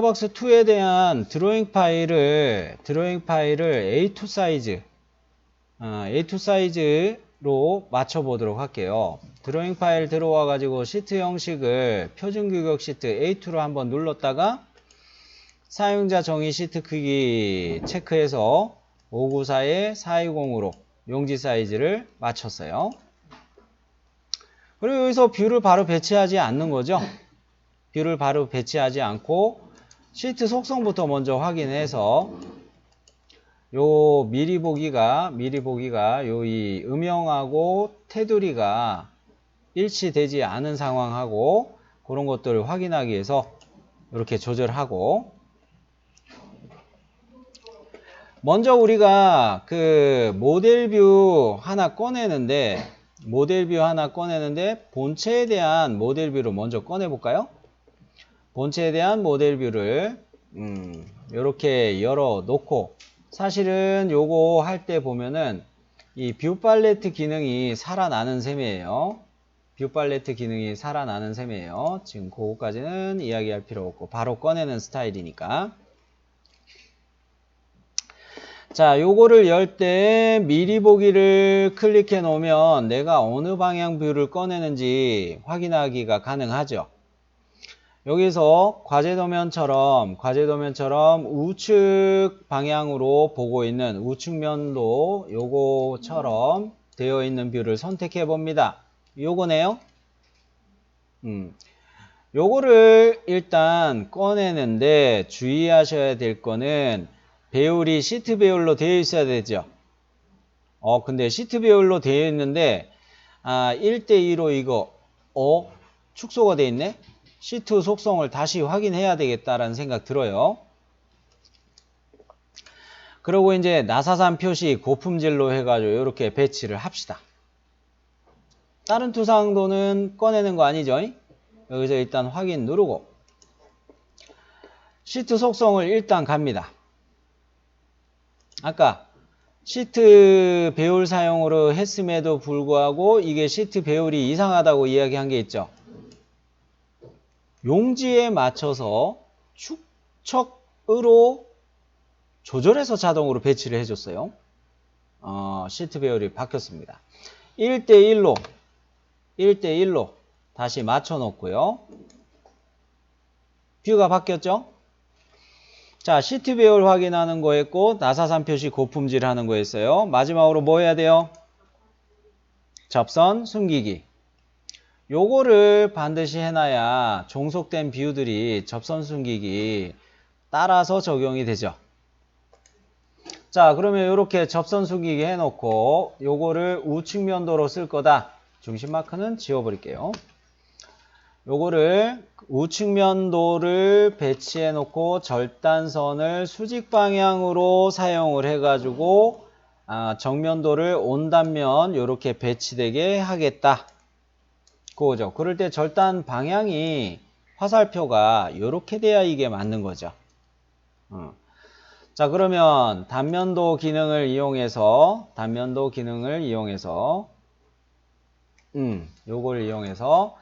박스 2에 대한 드로잉 파일을 A2 사이즈, A2 사이즈로 맞춰 보도록 할게요. 드로잉 파일 들어와 가지고 시트 형식을 표준 규격 시트 A2로 한번 눌렀다가 사용자 정의 시트 크기 체크해서 594에 420으로 용지 사이즈를 맞췄어요. 그리고 여기서 뷰를 바로 배치하지 않는 거죠. 뷰를 바로 배치하지 않고 시트 속성부터 먼저 확인해서 요 미리 보기가 요 이 음영하고 테두리가 일치되지 않은 상황하고 그런 것들을 확인하기 위해서 이렇게 조절하고, 먼저 우리가 그 모델 뷰 하나 꺼내는데 본체에 대한 모델 뷰를 먼저 꺼내 볼까요? 본체에 대한 모델 뷰를 이렇게 열어 놓고, 사실은 요거 할 때 보면은 이 뷰 팔레트 기능이 살아나는 셈이에요. 뷰 팔레트 기능이 살아나는 셈이에요. 지금 그거까지는 이야기할 필요 없고 바로 꺼내는 스타일이니까. 자, 요거를 열 때 미리 보기를 클릭해 놓으면 내가 어느 방향 뷰를 꺼내는지 확인하기가 가능하죠. 여기서 과제도면처럼 우측 방향으로 보고 있는 우측면도 요거처럼 되어 있는 뷰를 선택해 봅니다. 요거네요. 요거를 일단 꺼내는데 주의하셔야 될 거는 배율이 시트 배율로 되어 있어야 되죠. 근데 시트 배율로 되어 있는데 1대2로 이거 축소가 되어 있네. 시트 속성을 다시 확인해야 되겠다라는 생각 들어요. 그리고 이제 나사산 표시 고품질로 해가지고 이렇게 배치를 합시다. 다른 투상도는 꺼내는 거 아니죠? 여기서 일단 확인 누르고 시트 속성을 일단 갑니다. 아까 시트 배율 사용으로 했음에도 불구하고 이게 시트 배율이 이상하다고 이야기한 게 있죠. 용지에 맞춰서 축척으로 조절해서 자동으로 배치를 해줬어요. 시트 배열이 바뀌었습니다. 1대1로 다시 맞춰 놓고요. 뷰가 바뀌었죠? 자, 시트 배열 확인하는 거 했고 나사산 표시 고품질 하는 거 했어요. 마지막으로 뭐 해야 돼요? 접선 숨기기. 요거를 반드시 해놔야 종속된 뷰들이 접선 숨기기 따라서 적용이 되죠. 자, 그러면 이렇게 접선 숨기기 해놓고 요거를 우측면도로 쓸 거다. 중심 마크는 지워버릴게요. 요거를 우측면도를 배치해 놓고 절단선을 수직 방향으로 사용을 해가지고 정면도를 온단면 이렇게 배치되게 하겠다. 그거죠. 그럴 때 절단 방향이 화살표가 이렇게 돼야 이게 맞는 거죠. 자, 그러면 단면도 기능을 이용해서 요걸 이용해서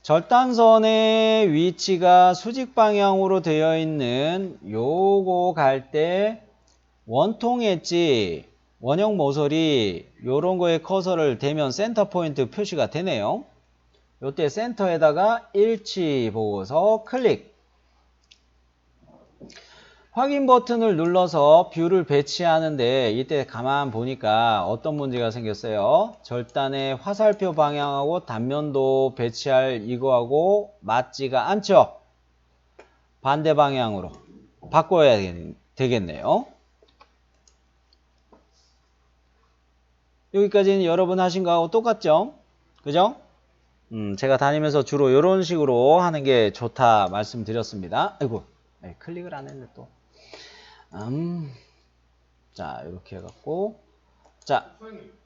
절단선의 위치가 수직 방향으로 되어 있는 요거 갈 때 원통 엣지, 원형 모서리 요런 거에 커서를 대면 센터 포인트 표시가 되네요. 요때 센터에다가 일치 보고서 클릭. 확인 버튼을 눌러서 뷰를 배치하는데 이때 가만 보니까 어떤 문제가 생겼어요. 절단의 화살표 방향하고 단면도 배치할 이거하고 맞지가 않죠. 반대 방향으로 바꿔야 되겠네요. 여기까지는 여러분 하신 거하고 똑같죠? 그죠? 제가 다니면서 주로 이런 식으로 하는 게 좋다 말씀드렸습니다. 아이고, 네, 클릭을 안 했네 또. 자, 이렇게 해갖고, 자,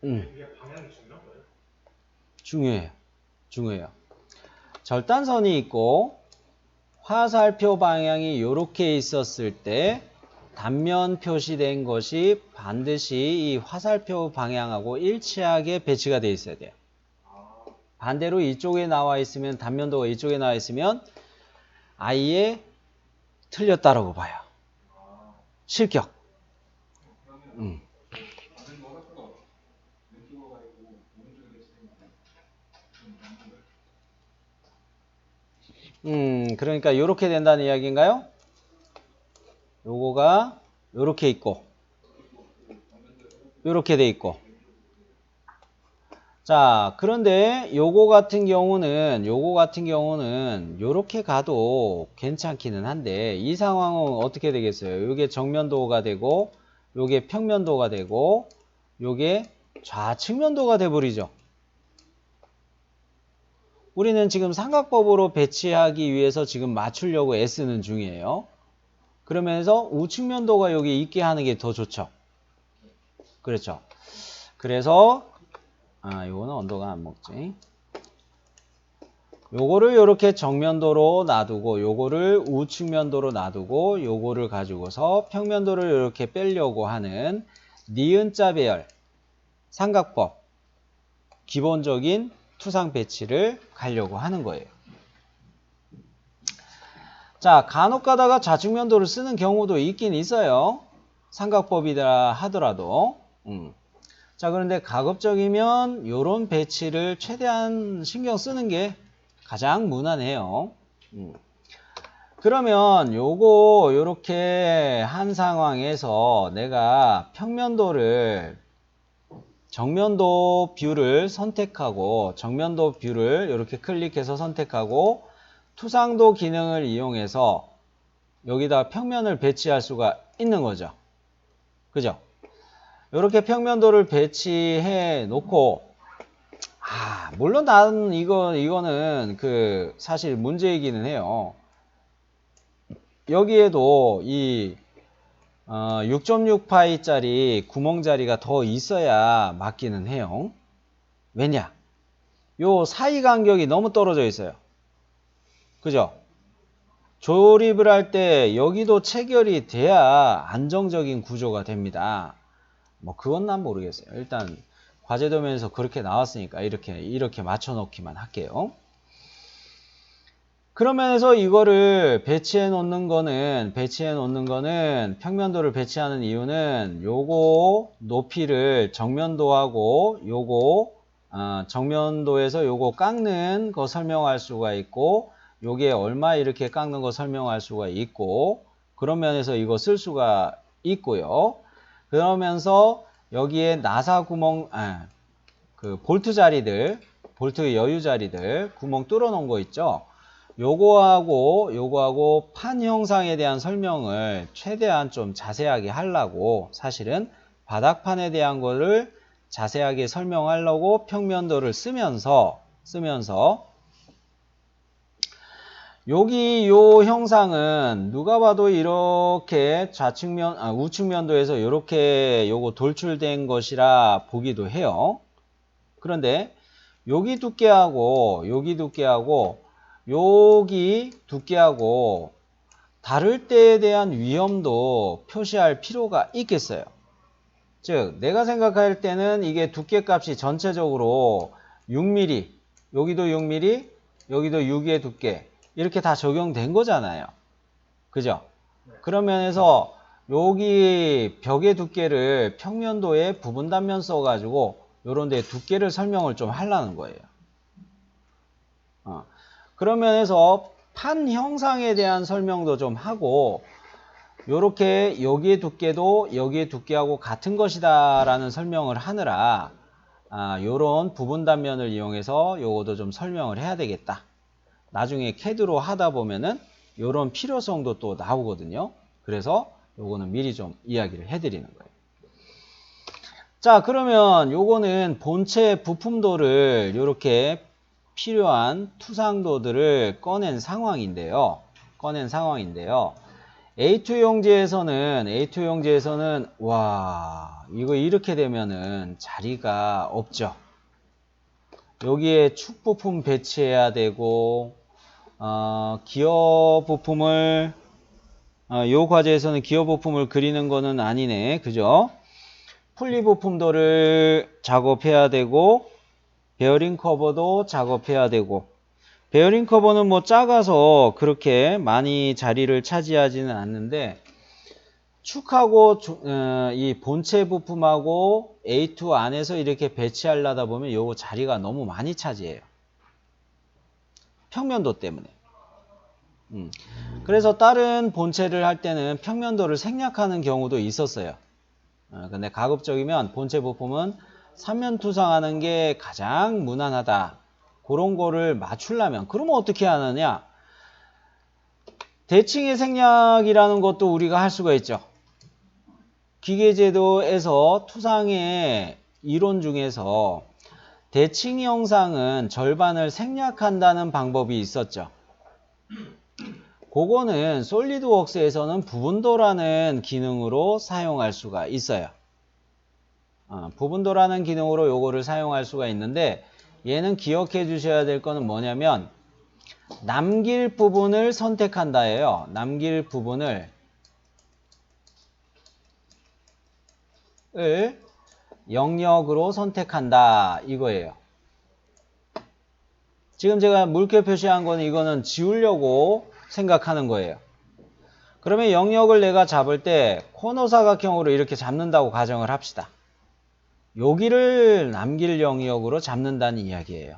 이게 방향이 중요한 거예요? 중요해요. 절단선이 있고 화살표 방향이 이렇게 있었을 때 단면 표시된 것이 반드시 이 화살표 방향하고 일치하게 배치가 되어 있어야 돼요. 반대로 이쪽에 나와 있으면, 단면도가 이쪽에 나와 있으면 아예 틀렸다라고 봐요. 실격. 그러니까 요렇게 된다는 이야기인가요? 요거가 요렇게 있고 요렇게 돼 있고. 자, 그런데 요거 같은 경우는 요렇게 가도 괜찮기는 한데 이 상황은 어떻게 되겠어요? 요게 정면도가 되고 요게 평면도가 되고 요게 좌측면도가 돼 버리죠. 우리는 지금 삼각법으로 배치하기 위해서 지금 맞추려고 애쓰는 중이에요. 그러면서 우측면도가 여기 있게 하는 게 더 좋죠. 그렇죠. 그래서 요거는 언더가 안 먹지. 요거를 이렇게 정면도로 놔두고 요거를 우측면도로 놔두고 요거를 가지고서 평면도를 이렇게 빼려고 하는 니은자 배열 삼각법 기본적인 투상 배치를 가려고 하는 거예요. 자, 간혹 가다가 좌측면도를 쓰는 경우도 있긴 있어요. 삼각법이라 하더라도. 자, 그런데 가급적이면 요런 배치를 최대한 신경 쓰는 게 가장 무난해요. 그러면 요거 요렇게 한 상황에서 내가 평면도를 정면도 뷰를 선택하고 정면도 뷰를 이렇게 클릭해서 선택하고 투상도 기능을 이용해서 여기다 평면을 배치할 수가 있는 거죠. 그죠? 이렇게 평면도를 배치해 놓고 물론 나는 이거는 사실 문제이기는 해요. 여기에도 이 6.6파이짜리 구멍 자리가 더 있어야 맞기는 해요. 왜냐? 요 사이 간격이 너무 떨어져 있어요. 그죠? 조립을 할 때 여기도 체결이 돼야 안정적인 구조가 됩니다. 뭐 그건 난 모르겠어요. 일단 과제 도면에서 그렇게 나왔으니까 이렇게 맞춰 놓기만 할게요. 그러면서 이거를 배치해 놓는 거는 평면도를 배치하는 이유는 요거 높이를 정면도하고 요거 정면도에서 요거 깎는 거 설명할 수가 있고 요게 얼마 이렇게 깎는 거 설명할 수가 있고 그런 면에서 이거 쓸 수가 있고요. 그러면서 여기에 나사 구멍 볼트 자리들 볼트 여유 자리들 구멍 뚫어 놓은 거 있죠. 요거하고 판 형상에 대한 설명을 최대한 좀 자세하게 하려고 사실은 바닥판에 대한 거를 자세하게 설명하려고 평면도를 쓰면서 여기 요 형상은 누가 봐도 이렇게 우측면도에서 이렇게 요거 돌출된 것이라 보기도 해요. 그런데 여기 두께하고 여기 두께하고 다를 때에 대한 위험도 표시할 필요가 있겠어요. 즉 내가 생각할 때는 이게 두께값이 전체적으로 6mm 여기도 6mm 여기도 6의 두께 이렇게 다 적용된 거잖아요. 그죠? 그런 면에서 여기 벽의 두께를 평면도에 부분 단면 써가지고 요런 데 두께를 설명을 좀 하려는 거예요. 그런 면에서 판 형상에 대한 설명도 좀 하고 요렇게 여기의 두께도 여기의 두께하고 같은 것이다 라는 설명을 하느라 요런 부분 단면을 이용해서 요것도 좀 설명을 해야 되겠다. 나중에 CAD로 하다 보면은 요런 필요성도 또 나오거든요. 그래서 요거는 미리 좀 이야기를 해드리는 거예요. 자, 그러면 요거는 본체 부품도를 요렇게 필요한 투상도들을 꺼낸 상황인데요. A2 용지에서는 와, 이거 이렇게 되면은 자리가 없죠. 여기에 축 부품 배치해야 되고 기어 부품을 요 과제에서는 기어 부품을 그리는 거는 아니네. 그죠? 풀리 부품도를 작업해야 되고 베어링 커버도 작업해야 되고 베어링 커버는 뭐 작아서 그렇게 많이 자리를 차지하지는 않는데 축하고 이 본체 부품하고 A2 안에서 이렇게 배치하려다 보면 요 자리가 너무 많이 차지해요. 평면도 때문에. 그래서 다른 본체를 할 때는 평면도를 생략하는 경우도 있었어요. 근데 가급적이면 본체 부품은 삼면 투상하는 게 가장 무난하다. 그런 거를 맞추려면 그러면 어떻게 하느냐? 대칭의 생략이라는 것도 우리가 할 수가 있죠. 기계제도에서 투상의 이론 중에서 대칭 형상은 절반을 생략한다는 방법이 있었죠. 그거는 솔리드웍스에서는 부분도라는 기능으로 사용할 수가 있어요. 부분도라는 기능으로 요거를 사용할 수가 있는데 얘는 기억해 주셔야 될 거는 뭐냐면 남길 부분을 선택한다예요. 남길 부분을 영역으로 선택한다 이거예요. 지금 제가 물결 표시한 거는 이거는 지우려고 생각하는 거예요. 그러면 영역을 내가 잡을 때 코너 사각형으로 이렇게 잡는다고 가정을 합시다. 여기를 남길 영역으로 잡는다는 이야기예요.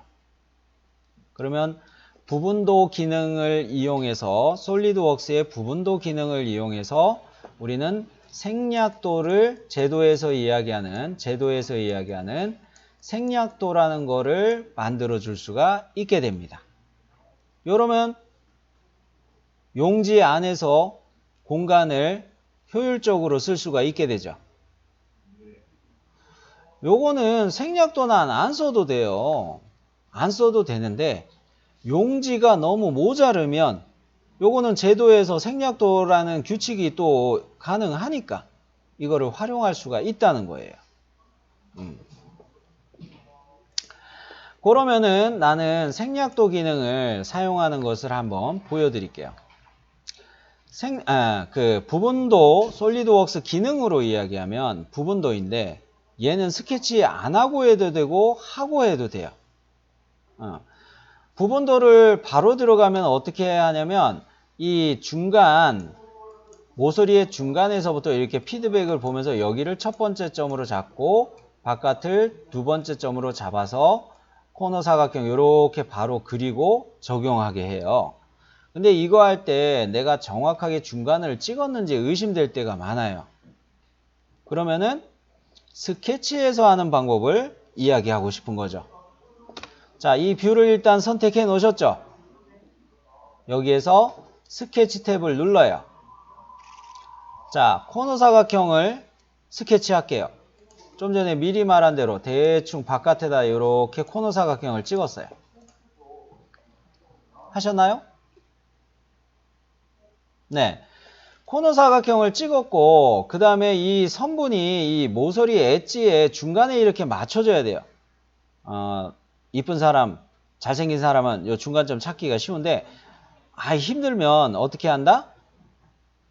그러면 부분도 기능을 이용해서 솔리드웍스의 부분도 기능을 이용해서 우리는 생략도를 제도에서 이야기하는 생략도라는 거를 만들어 줄 수가 있게 됩니다. 이러면 용지 안에서 공간을 효율적으로 쓸 수가 있게 되죠. 요거는 생략도는 안 써도 돼요. 안 써도 되는데 용지가 너무 모자르면 요거는 제도에서 생략도라는 규칙이 또 가능하니까 이거를 활용할 수가 있다는 거예요. 그러면은 나는 생략도 기능을 사용하는 것을 한번 보여드릴게요. 부분도 솔리드웍스 기능으로 이야기하면 부분도인데 얘는 스케치 안 하고 해도 되고 하고 해도 돼요. 부분도를 바로 들어가면 어떻게 해야 하냐면 이 중간 모서리의 중간에서부터 이렇게 피드백을 보면서 여기를 첫 번째 점으로 잡고 바깥을 두 번째 점으로 잡아서 코너 사각형 이렇게 바로 그리고 적용하게 해요. 근데 이거 할 때 내가 정확하게 중간을 찍었는지 의심될 때가 많아요. 그러면은 스케치에서 하는 방법을 이야기하고 싶은 거죠. 자, 이 뷰를 일단 선택해 놓으셨죠? 여기에서 스케치 탭을 눌러요. 자, 코너 사각형을 스케치할게요. 좀 전에 미리 말한 대로 대충 바깥에다 이렇게 코너 사각형을 찍었어요. 하셨나요? 네. 코너 사각형을 찍었고 그 다음에 이 선분이 이 모서리 엣지에 중간에 이렇게 맞춰줘야 돼요. 이쁜 사람, 잘생긴 사람은 이 중간점 찾기가 쉬운데 힘들면 어떻게 한다?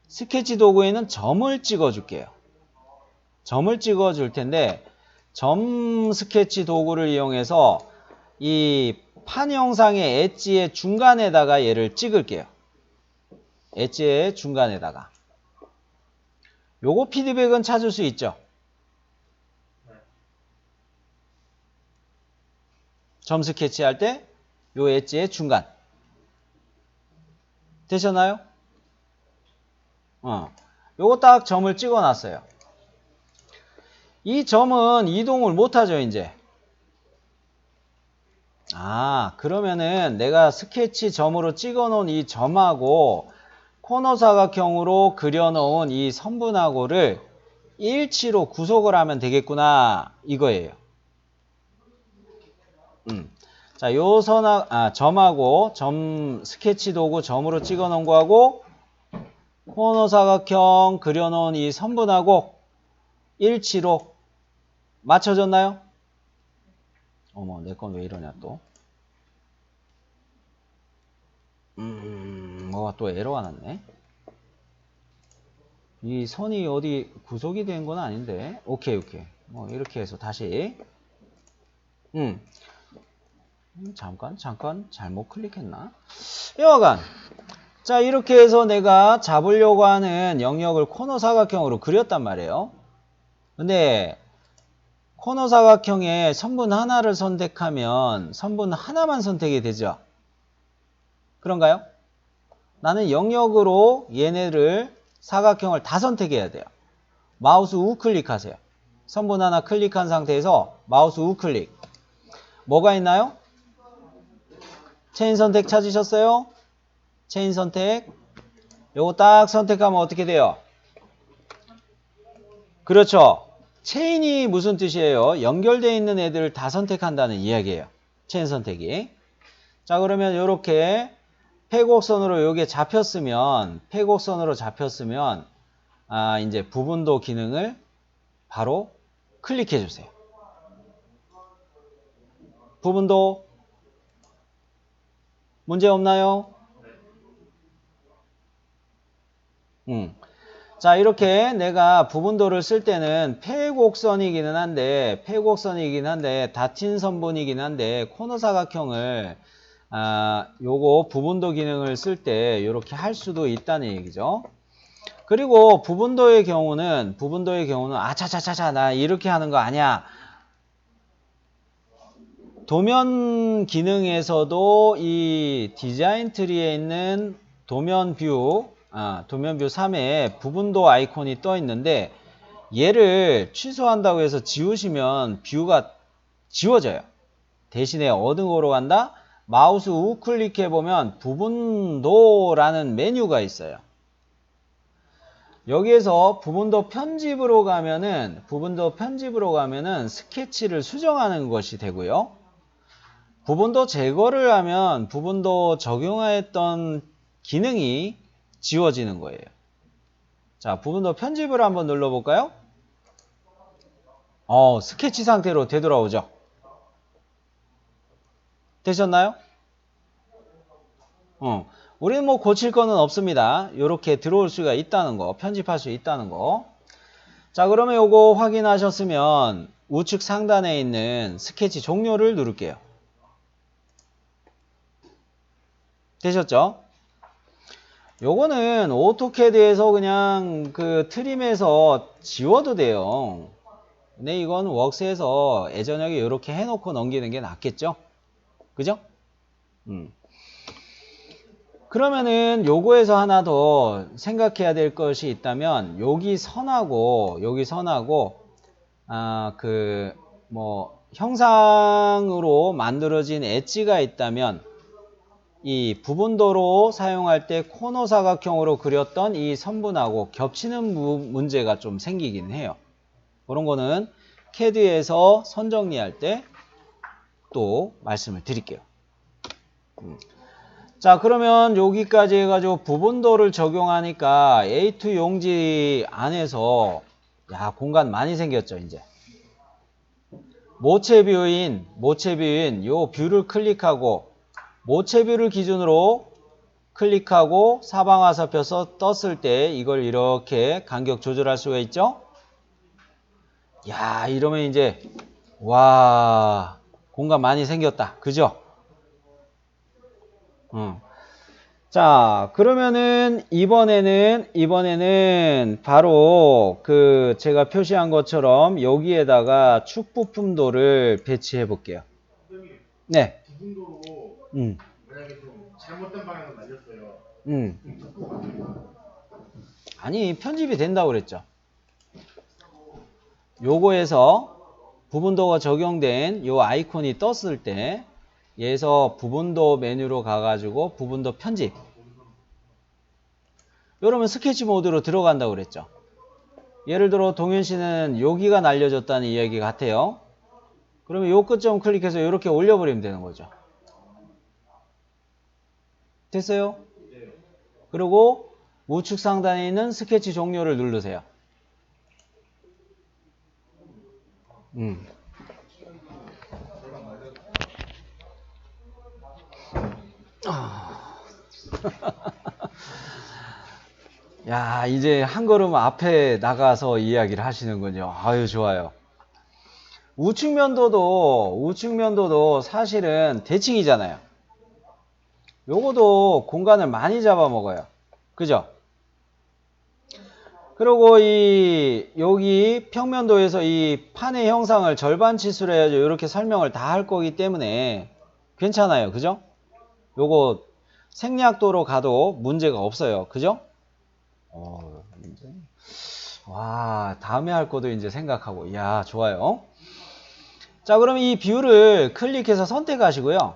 스케치 도구에는 점을 찍어줄게요. 점을 찍어줄 텐데 점 스케치 도구를 이용해서 이 판 형상의 엣지의 중간에다가 얘를 찍을게요. 엣지의 중간에다가. 요거 피드백은 찾을 수 있죠? 점 스케치 할 때 요 엣지의 중간. 되셨나요? 요거 딱 점을 찍어 놨어요. 이 점은 이동을 못하죠, 이제. 그러면은 내가 스케치 점으로 찍어 놓은 이 점하고 코너 사각형으로 그려 놓은 이 선분하고를 일치로 구속을 하면 되겠구나, 이거예요. 자, 요 점하고 점 스케치 도구 점으로 찍어 놓은 거하고 코너 사각형 그려 놓은 이 선분하고 일치로 맞춰졌나요? 어머, 내 건 왜 이러냐 또. 뭐가 또 에러가 났네. 이 선이 어디 구속이 된 건 아닌데. 오케이. 이렇게 해서 다시. 잠깐 잘못 클릭했나? 여하간 자 이렇게 해서 내가 잡으려고 하는 영역을 코너 사각형으로 그렸단 말이에요. 근데 코너 사각형에 선분 하나를 선택하면 선분 하나만 선택이 되죠. 그런가요? 나는 영역으로 얘네를 사각형을 다 선택해야 돼요. 마우스 우클릭하세요. 선분 하나 클릭한 상태에서 마우스 우클릭. 뭐가 있나요? 체인 선택 찾으셨어요? 체인 선택. 요거 딱 선택하면 어떻게 돼요? 그렇죠. 체인이 무슨 뜻이에요? 연결되어 있는 애들을 다 선택한다는 이야기예요. 체인 선택이. 자, 그러면 이렇게 폐곡선으로 요게 잡혔으면, 이제 부분도 기능을 바로 클릭해 주세요. 부분도 문제 없나요? 자, 이렇게 내가 부분도를 쓸 때는 폐곡선이기는 한데, 닫힌 선분이긴 한데, 코너 사각형을, 요거 부분도 기능을 쓸 때 이렇게 할 수도 있다는 얘기죠. 그리고 부분도의 경우는, 아차차차차, 나 이렇게 하는 거 아니야. 도면 기능에서도 이 디자인 트리에 있는 도면 뷰 3에 부분도 아이콘이 떠 있는데 얘를 취소한다고 해서 지우시면 뷰가 지워져요. 대신에 어디로 간다? 마우스 우클릭해 보면 부분도라는 메뉴가 있어요. 여기에서 부분도 편집으로 가면은 스케치를 수정하는 것이 되고요. 부분도 제거를 하면 부분도 적용했던 기능이 지워지는 거예요. 자, 부분도 편집을 한번 눌러볼까요? 스케치 상태로 되돌아오죠. 되셨나요? 우리는 뭐 고칠 거는 없습니다. 이렇게 들어올 수가 있다는 거, 편집할 수 있다는 거. 자, 그러면 요거 확인하셨으면 우측 상단에 있는 스케치 종료를 누를게요. 되셨죠? 요거는 오토캐드에서 그냥 그 트림에서 지워도 돼요. 근데 이건 웍스에서 예전에 이렇게 해놓고 넘기는 게 낫겠죠? 그죠? 그러면은 요거에서 하나 더 생각해야 될 것이 있다면 여기 선하고 형상으로 만들어진 엣지가 있다면 이 부분도로 사용할 때 코너 사각형으로 그렸던 이 선분하고 겹치는 문제가 좀 생기긴 해요. 그런 거는 캐드에서 선 정리할 때 또 말씀을 드릴게요. 자, 그러면 여기까지 해가지고 부분도를 적용하니까 A2 용지 안에서 공간 많이 생겼죠, 이제. 모체 뷰인 요 뷰를 클릭하고 모체뷰를 기준으로 클릭하고 사방화살표 떴을 때 이걸 이렇게 간격 조절할 수가 있죠. 야, 이러면 이제 공간 많이 생겼다. 그죠? 자, 그러면은 이번에는 바로 그 제가 표시한 것처럼 여기에다가 축 부품도를 배치해 볼게요. 네. 부분도로 만약에 좀 잘못된 방향으로 날렸어요. 아니, 편집이 된다고 그랬죠. 요거에서 부분도가 적용된 요 아이콘이 떴을 때 얘에서 부분도 메뉴로 가가지고 부분도 편집. 이러면 스케치 모드로 들어간다고 그랬죠. 예를 들어 동현 씨는 여기가 날려졌다는 이야기 같아요. 그러면 요 끝점 클릭해서 이렇게 올려버리면 되는 거죠. 됐어요? 그리고 우측 상단에 있는 스케치 종료를 누르세요. 야, 이제 한 걸음 앞에 나가서 이야기를 하시는군요. 아유, 좋아요. 우측면도도 사실은 대칭이잖아요. 요거도 공간을 많이 잡아먹어요. 그죠? 그리고 여기 평면도에서 이 판의 형상을 절반 치수로 해야죠. 이렇게 설명을 다 할 거기 때문에 괜찮아요. 그죠? 요거 생략도로 가도 문제가 없어요. 그죠? 문제. 와, 다음에 할 거도 이제 생각하고. 이야, 좋아요. 자, 그럼 이 뷰를 클릭해서 선택하시고요.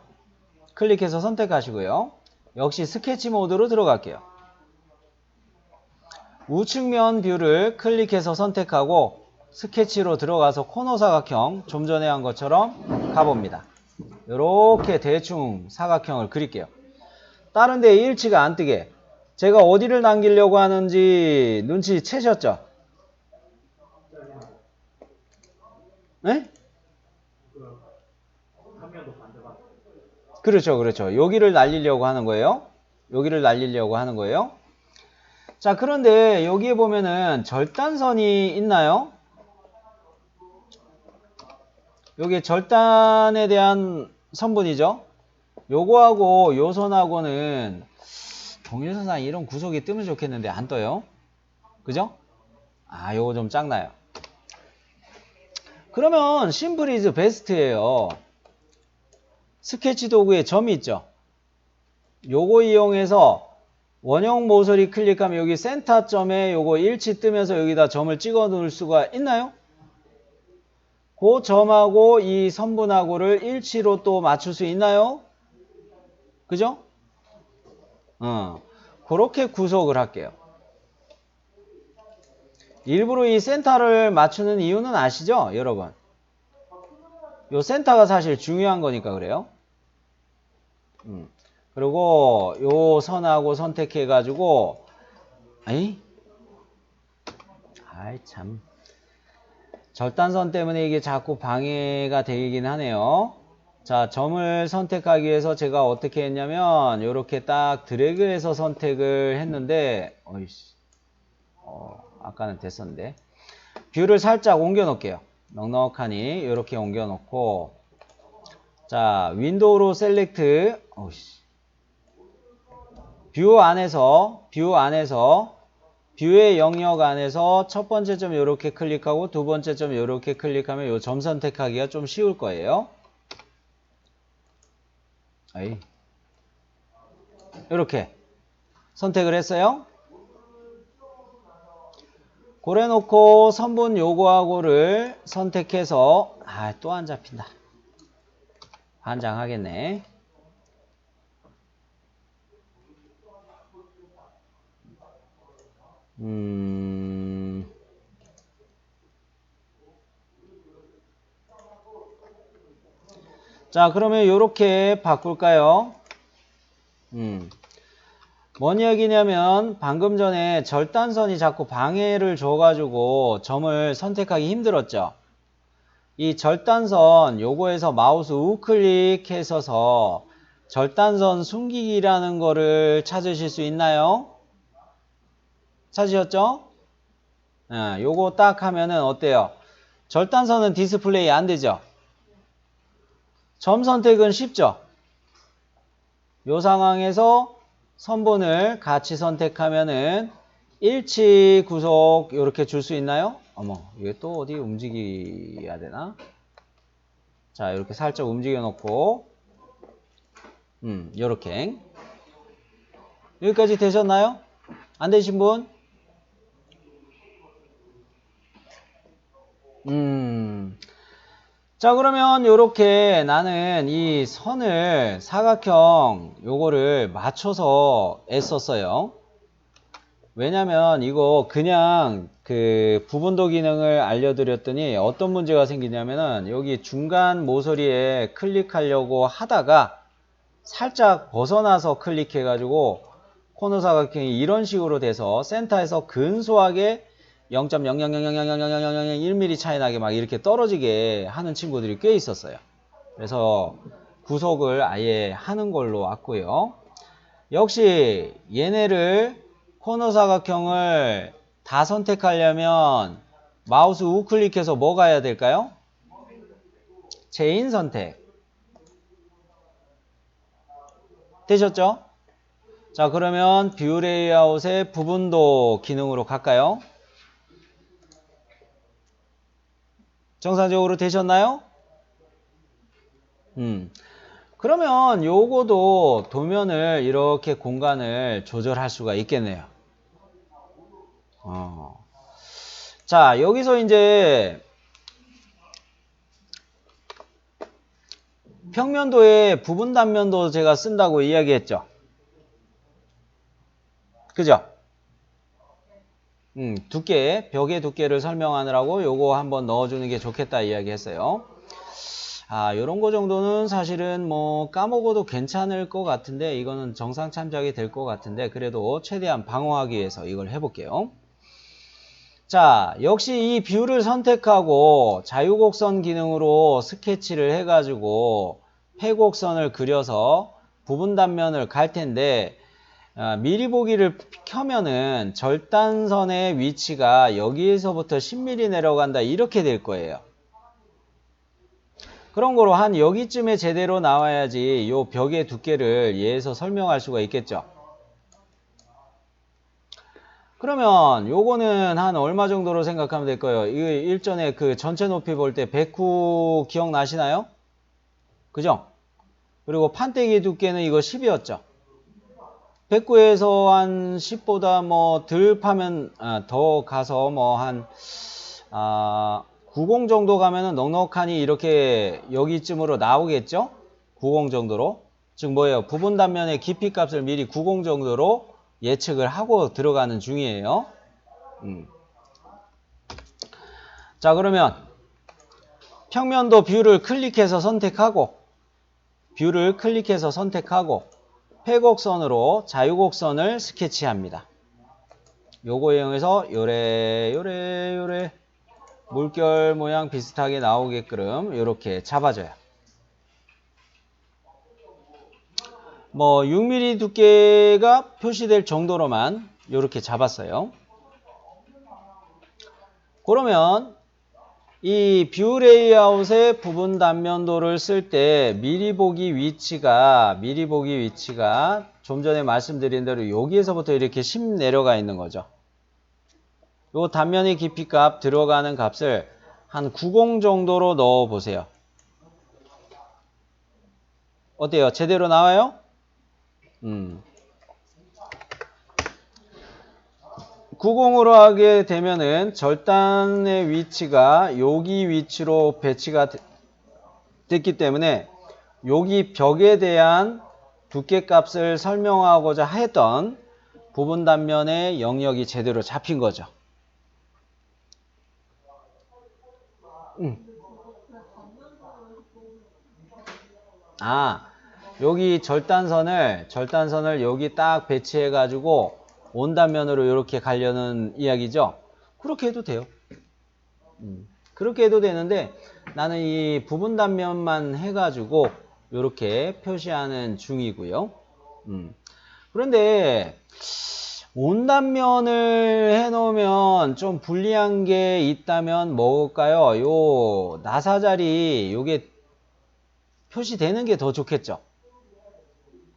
역시 스케치 모드로 들어갈게요. 우측면 뷰를 클릭해서 선택하고 스케치로 들어가서 코너 사각형 좀 전에 한 것처럼 가봅니다. 이렇게 대충 사각형을 그릴게요. 다른 데에 일치가 안 뜨게 제가 어디를 남기려고 하는지 눈치채셨죠? 네? 그렇죠. 여기를 날리려고 하는 거예요. 자, 그런데 여기에 보면은 절단선이 있나요? 여기 절단에 대한 선분이죠. 요거하고 요 선하고는 동일선상 이런 구석이 뜨면 좋겠는데 안 떠요. 그죠? 아, 요거 좀 작나요. 그러면 심플 이즈 베스트예요. 스케치 도구에 점이 있죠. 요거 이용해서 원형 모서리 클릭하면 여기 센터점에 요거 일치 뜨면서 여기다 점을 찍어 놓을 수가 있나요? 그 점하고 이 선분하고를 일치로 또 맞출 수 있나요? 그죠? 그렇게 구속을 할게요. 일부러 이 센터를 맞추는 이유는 아시죠? 여러분. 요 센터가 사실 중요한 거니까 그래요. 그리고 요 선하고 선택해 가지고 아이 참 절단선 때문에 이게 자꾸 방해가 되긴 하네요. 자, 점을 선택하기 위해서 제가 어떻게 했냐면 이렇게 딱 드래그해서 선택을 했는데 아까는 됐었는데 뷰를 살짝 옮겨 놓을게요. 넉넉하니 이렇게 옮겨 놓고 자, 윈도우로 셀렉트 뷰 안에서 뷰의 영역 안에서 첫 번째 점 이렇게 클릭하고 두 번째 점 이렇게 클릭하면 이 점 선택하기가 좀 쉬울 거예요. 이렇게 선택을 했어요. 고래 놓고 선분 요거하고를 선택해서 또 안 잡힌다. 반장하겠네. 자, 그러면 요렇게 바꿀까요? 뭔 이야기냐면 방금 전에 절단선이 자꾸 방해를 줘가지고 점을 선택하기 힘들었죠. 이 절단선 요거에서 마우스 우클릭해서서 절단선 숨기기라는 거를 찾으실 수 있나요? 찾으셨죠? 요거 딱 하면은 어때요? 절단선은 디스플레이 안 되죠? 점 선택은 쉽죠? 요 상황에서 선분을 같이 선택하면은 일치 구속 이렇게 줄 수 있나요? 어머, 이게 또 어디 움직여야 되나? 자, 이렇게 살짝 움직여 놓고 요렇게 여기까지 되셨나요? 안 되신 분? 자, 그러면 요렇게 나는 이 선을 사각형 요거를 맞춰서 애썼어요. 왜냐면 이거 그냥 그 부분도 기능을 알려드렸더니 어떤 문제가 생기냐면은 여기 중간 모서리에 클릭하려고 하다가 살짝 벗어나서 클릭해 가지고 코너 사각형이 이런 식으로 돼서 센터에서 근소하게 0.000000001mm 차이 나게 막 이렇게 떨어지게 하는 친구들이 꽤 있었어요. 그래서 구속을 아예 하는 걸로 왔고요. 역시 얘네를 코너 사각형을 다 선택하려면 마우스 우클릭해서 뭐 가야 될까요? 체인 선택. 되셨죠? 자, 그러면 뷰 레이아웃의 부분도 기능으로 갈까요? 정상적으로 되셨나요? 그러면 요거도 도면을 이렇게 공간을 조절할 수가 있겠네요. 자, 여기서 이제 평면도에 부분 단면도 제가 쓴다고 이야기했죠. 그죠? 두께, 벽의 두께를 설명하느라고 요거 한번 넣어주는 게 좋겠다 이야기했어요. 요런 거 정도는 사실은 뭐 까먹어도 괜찮을 것 같은데, 이거는 정상 참작이 될 것 같은데, 그래도 최대한 방어하기 위해서 이걸 해볼게요. 자, 역시 이 뷰를 선택하고 자유곡선 기능으로 스케치를 해가지고 폐곡선을 그려서 부분 단면을 갈 텐데, 미리 보기를 켜면은 절단선의 위치가 여기에서부터 10mm 내려간다 이렇게 될 거예요. 그런 거로 한 여기쯤에 제대로 나와야지 요 벽의 두께를 얘에서 설명할 수가 있겠죠. 그러면 요거는 한 얼마 정도로 생각하면 될까요? 이 일전에 그 전체 높이 볼 때 109 기억나시나요? 그죠? 그리고 판때기 두께는 이거 10이었죠. 109에서 한 10보다 뭐 덜 파면 더 가서 뭐 한 90 정도 가면은 넉넉하니 이렇게 여기쯤으로 나오겠죠? 90 정도로. 즉 뭐예요? 부분 단면의 깊이 값을 미리 90 정도로 예측을 하고 들어가는 중이에요. 자, 그러면 평면도 뷰를 클릭해서 선택하고 폐곡선으로 자유곡선을 스케치합니다. 요거 이용해서 요래 물결 모양 비슷하게 나오게끔 이렇게 잡아줘요. 뭐 6mm 두께가 표시될 정도로만 이렇게 잡았어요. 그러면 이 뷰 레이아웃의 부분 단면도를 쓸 때 미리 보기 위치가 좀 전에 말씀드린 대로 여기에서부터 이렇게 10 내려가 있는 거죠. 요 단면의 깊이 값 들어가는 값을 한 90 정도로 넣어 보세요. 어때요? 제대로 나와요? 90으로 하게 되면은 절단의 위치가 여기 위치로 배치가 됐기 때문에 여기 벽에 대한 두께 값을 설명하고자 했던 부분 단면의 영역이 제대로 잡힌 거죠. 여기 절단선을 여기 딱 배치해 가지고 원단면으로 이렇게 가려는 이야기죠. 그렇게 해도 돼요. 그렇게 해도 되는데 나는 이 부분 단면만 해가지고 이렇게 표시하는 중이고요. 그런데 원단면을 해놓으면 좀 불리한 게 있다면 뭘까요? 요 나사자리 요게 표시되는 게 더 좋겠죠.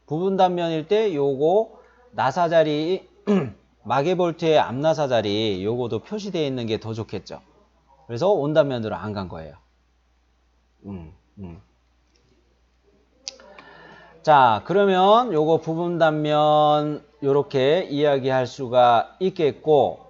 부분 단면일 때 요거 나사자리 마개볼트의 앞나사자리 요거도 표시되어 있는 게 더 좋겠죠. 그래서 원단면으로 안 간 거예요. 자, 그러면 요거 부분 단면 요렇게 이야기할 수가 있겠고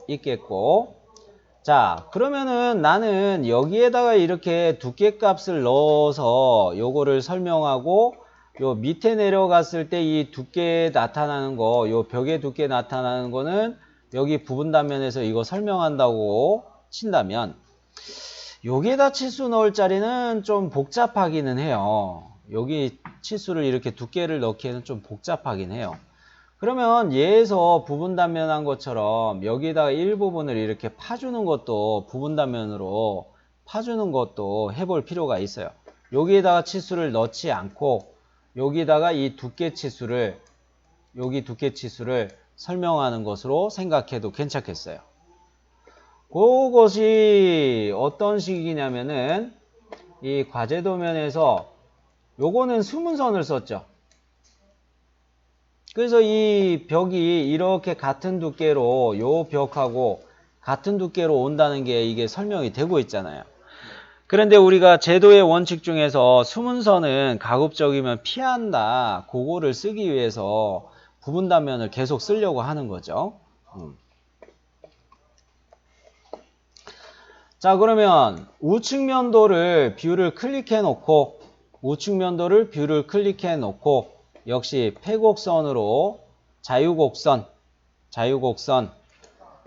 자, 그러면은 나는 여기에다가 이렇게 두께 값을 넣어서 요거를 설명하고 요 밑에 내려갔을 때 이 두께 나타나는 거, 요 벽의 두께 나타나는 거는 여기 부분 단면에서 이거 설명한다고 친다면 여기에다 치수 넣을 자리는 좀 복잡하기는 해요. 여기 치수를 이렇게 두께를 넣기에는 좀 복잡하긴 해요. 그러면 얘에서 부분 단면한 것처럼 여기다가 일부분을 이렇게 파주는 것도 부분 단면으로 파주는 것도 해볼 필요가 있어요. 여기에다가 치수를 넣지 않고 여기다가 이 두께 치수를 여기 두께 치수를 설명하는 것으로 생각해도 괜찮겠어요. 그것이 어떤 식이냐면은 이 과제도면에서 요거는 수문선을 썼죠. 그래서 이 벽이 이렇게 같은 두께로 요 벽하고 같은 두께로 온다는 게 이게 설명이 되고 있잖아요. 그런데 우리가 제도의 원칙 중에서 수문선은 가급적이면 피한다. 그거를 쓰기 위해서 부분 단면을 계속 쓰려고 하는 거죠. 자, 그러면 우측면도를 뷰를 클릭해 놓고 우측면도를 뷰를 클릭해 놓고 역시 패곡선으로 자유곡선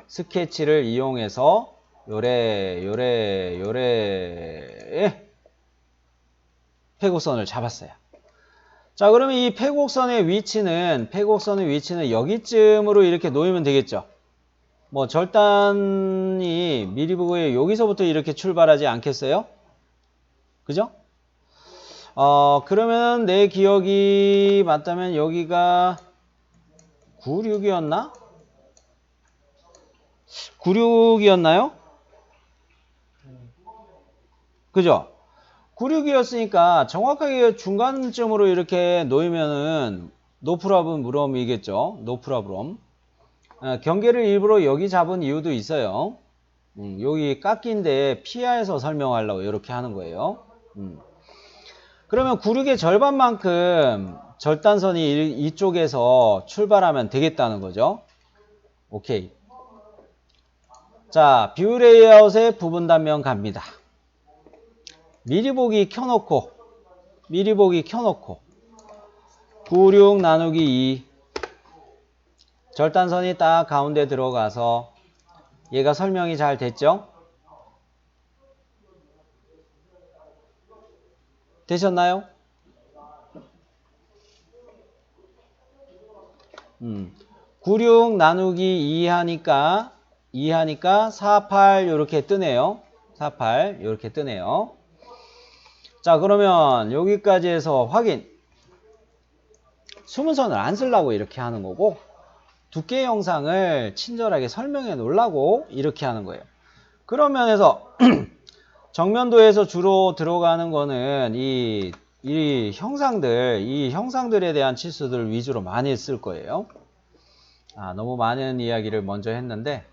스케치를 이용해서 요래 패곡선을 잡았어요. 자, 그러면 이 패곡선의 위치는 여기쯤으로 이렇게 놓이면 되겠죠. 뭐 절단이 미리 보고에 여기서부터 이렇게 출발하지 않겠어요? 그죠? 그러면 내 기억이 맞다면 여기가 96이었나? 96이었나요? 그죠? 96이었으니까 정확하게 중간쯤으로 이렇게 놓이면은 노프라블 무럼이겠죠. 노프라블럼. 경계를 일부러 여기 잡은 이유도 있어요. 여기 깎인데 피하에서 설명하려고 이렇게 하는 거예요. 그러면 96의 절반만큼 절단선이 이쪽에서 출발하면 되겠다는 거죠. 오케이. 자, 뷰 레이아웃의 부분 단면 갑니다. 미리 보기 켜놓고 96 나누기 2 절단선이 딱 가운데 들어가서 얘가 설명이 잘 됐죠? 되셨나요? 96 나누기 2 하니까 48 이렇게 뜨네요. 48 이렇게 뜨네요. 자, 그러면 여기까지 해서 확인. 수문선을 안 쓰려고 이렇게 하는 거고 두께 영상을 친절하게 설명해 놓으려고 이렇게 하는 거예요. 그런 면에서 정면도에서 주로 들어가는 거는 이 형상들에 대한 치수들 위주로 많이 쓸 거예요. 너무 많은 이야기를 먼저 했는데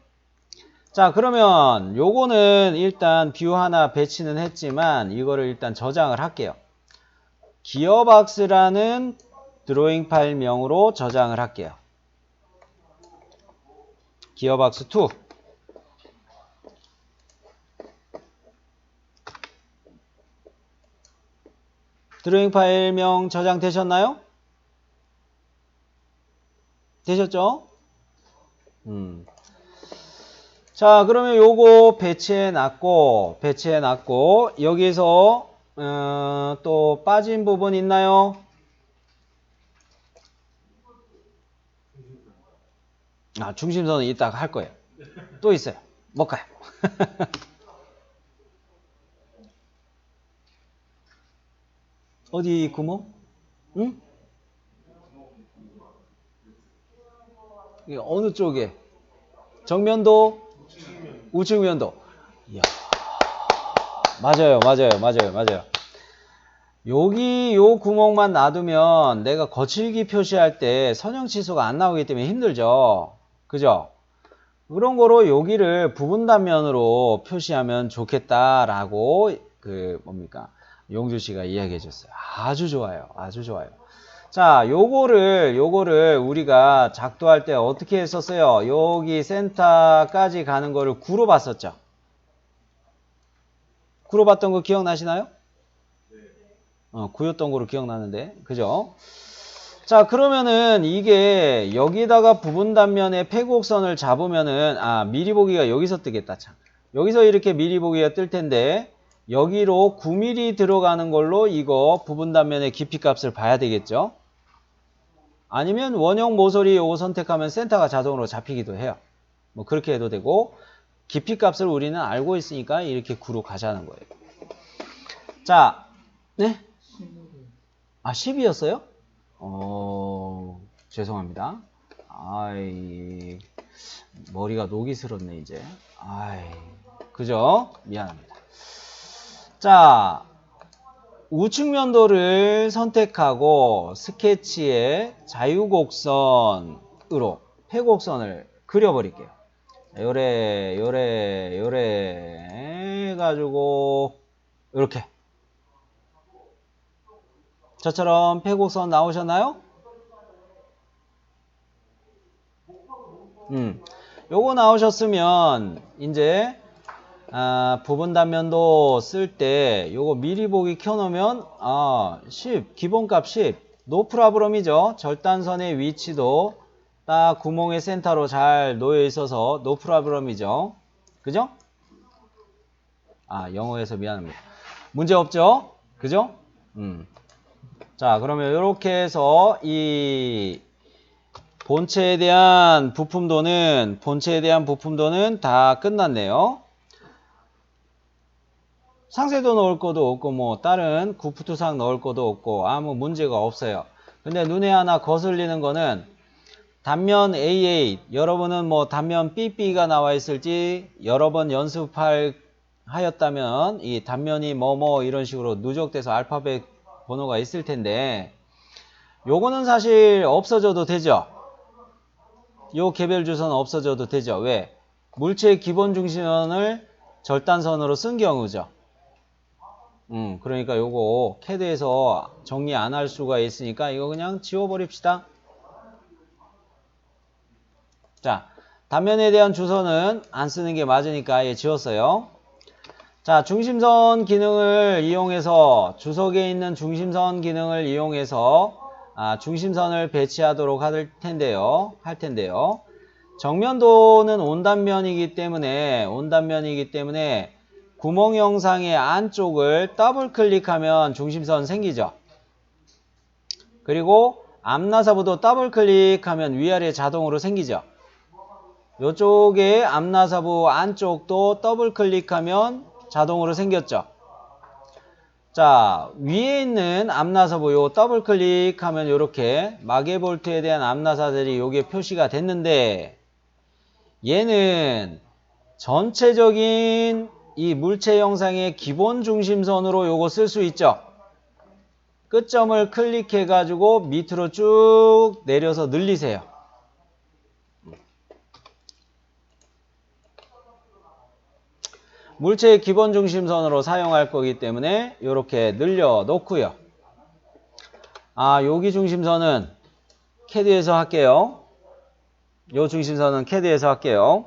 자, 그러면 요거는 일단 뷰 하나 배치는 했지만 이거를 일단 저장을 할게요. 기어박스라는 드로잉 파일명으로 저장을 할게요. 기어박스 2 드로잉 파일명 저장되셨나요? 되셨죠? 자, 그러면 요거 배치해 놨고 여기서 또 빠진 부분 있나요? 중심선은 이따가 할 거예요. 또 있어요. 못 가요. 어디 구멍? 응? 이게 어느 쪽에? 정면도? 우측면도? 이야. 맞아요. 여기 요 구멍만 놔두면 내가 거칠기 표시할 때 선형치수가 안 나오기 때문에 힘들죠. 그죠? 그런 거로 여기를 부분 단면으로 표시하면 좋겠다라고 용주 씨가 이야기해 줬어요. 아주 좋아요. 자, 요거를 우리가 작도할 때 어떻게 했었어요? 여기 센터까지 가는 거를 구로 봤었죠. 구로 봤던 거 기억나시나요? 구였던 거로 기억나는데. 그죠? 자, 그러면은 이게 여기다가 부분 단면에 패곡선을 잡으면은 미리 보기가 여기서 뜨겠다. 참. 여기서 이렇게 미리 보기가 뜰 텐데 여기로 9mm 들어가는 걸로 이거 부분 단면의 깊이 값을 봐야 되겠죠. 아니면 원형 모서리 요거 선택하면 센터가 자동으로 잡히기도 해요. 뭐 그렇게 해도 되고 깊이 값을 우리는 알고 있으니까 이렇게 구로 가자는 거예요. 자, 네? 10이었어요? 죄송합니다. 머리가 녹이 슬었네, 이제. 그죠? 미안합니다. 자, 우측면도를 선택하고 스케치에 자유곡선으로 폐곡선을 그려버릴게요. 요래 해가지고 이렇게 저처럼 폐곡선 나오셨나요? 요거 나오셨으면 이제 부분 단면도 쓸 때 요거 미리 보기 켜놓으면 10 기본값 10 노프라브럼이죠. 절단선의 위치도 딱 구멍의 센터로 잘 놓여 있어서 노프라브럼이죠. 그죠? 영어에서 미안합니다. 문제 없죠? 그죠? 자, 그러면 이렇게 해서 이 본체에 대한 부품도는 다 끝났네요. 상세도 넣을 것도 없고 뭐 다른 구프투상 넣을 것도 없고 아무 문제가 없어요. 근데 눈에 하나 거슬리는 거는 단면 AA, 여러분은 뭐 단면 BB가 나와 있을지 여러 번 연습하였다면 이 단면이 뭐뭐 이런 식으로 누적돼서 알파벳 번호가 있을 텐데 요거는 사실 없어져도 되죠. 요 개별 주소는 없어져도 되죠. 왜? 물체의 기본 중심선을 절단선으로 쓴 경우죠. 그러니까 요거 캐드에서 정리 안 할 수가 있으니까 이거 그냥 지워버립시다. 자, 단면에 대한 주소는 안 쓰는 게 맞으니까 아예 지웠어요. 자, 중심선 기능을 이용해서 주석에 있는 중심선 기능을 이용해서 중심선을 배치하도록 할 텐데요. 정면도는 온단면이기 때문에 구멍 영상의 안쪽을 더블 클릭하면 중심선 생기죠. 그리고 앞나사부도 더블 클릭하면 위아래 자동으로 생기죠. 이쪽에 앞나사부 안쪽도 더블 클릭하면 자동으로 생겼죠. 자, 위에 있는 앞나사부 요 더블 클릭하면 이렇게 마개볼트에 대한 앞나사들이 요게 표시가 됐는데 얘는 전체적인 이 물체 영상의 기본 중심선으로 요거 쓸 수 있죠. 끝점을 클릭해 가지고 밑으로 쭉 내려서 늘리세요. 물체의 기본 중심선으로 사용할 거기 때문에 이렇게 늘려 놓고요. 여기 중심선은 캐드에서 할게요. 요 중심선은 캐드에서 할게요.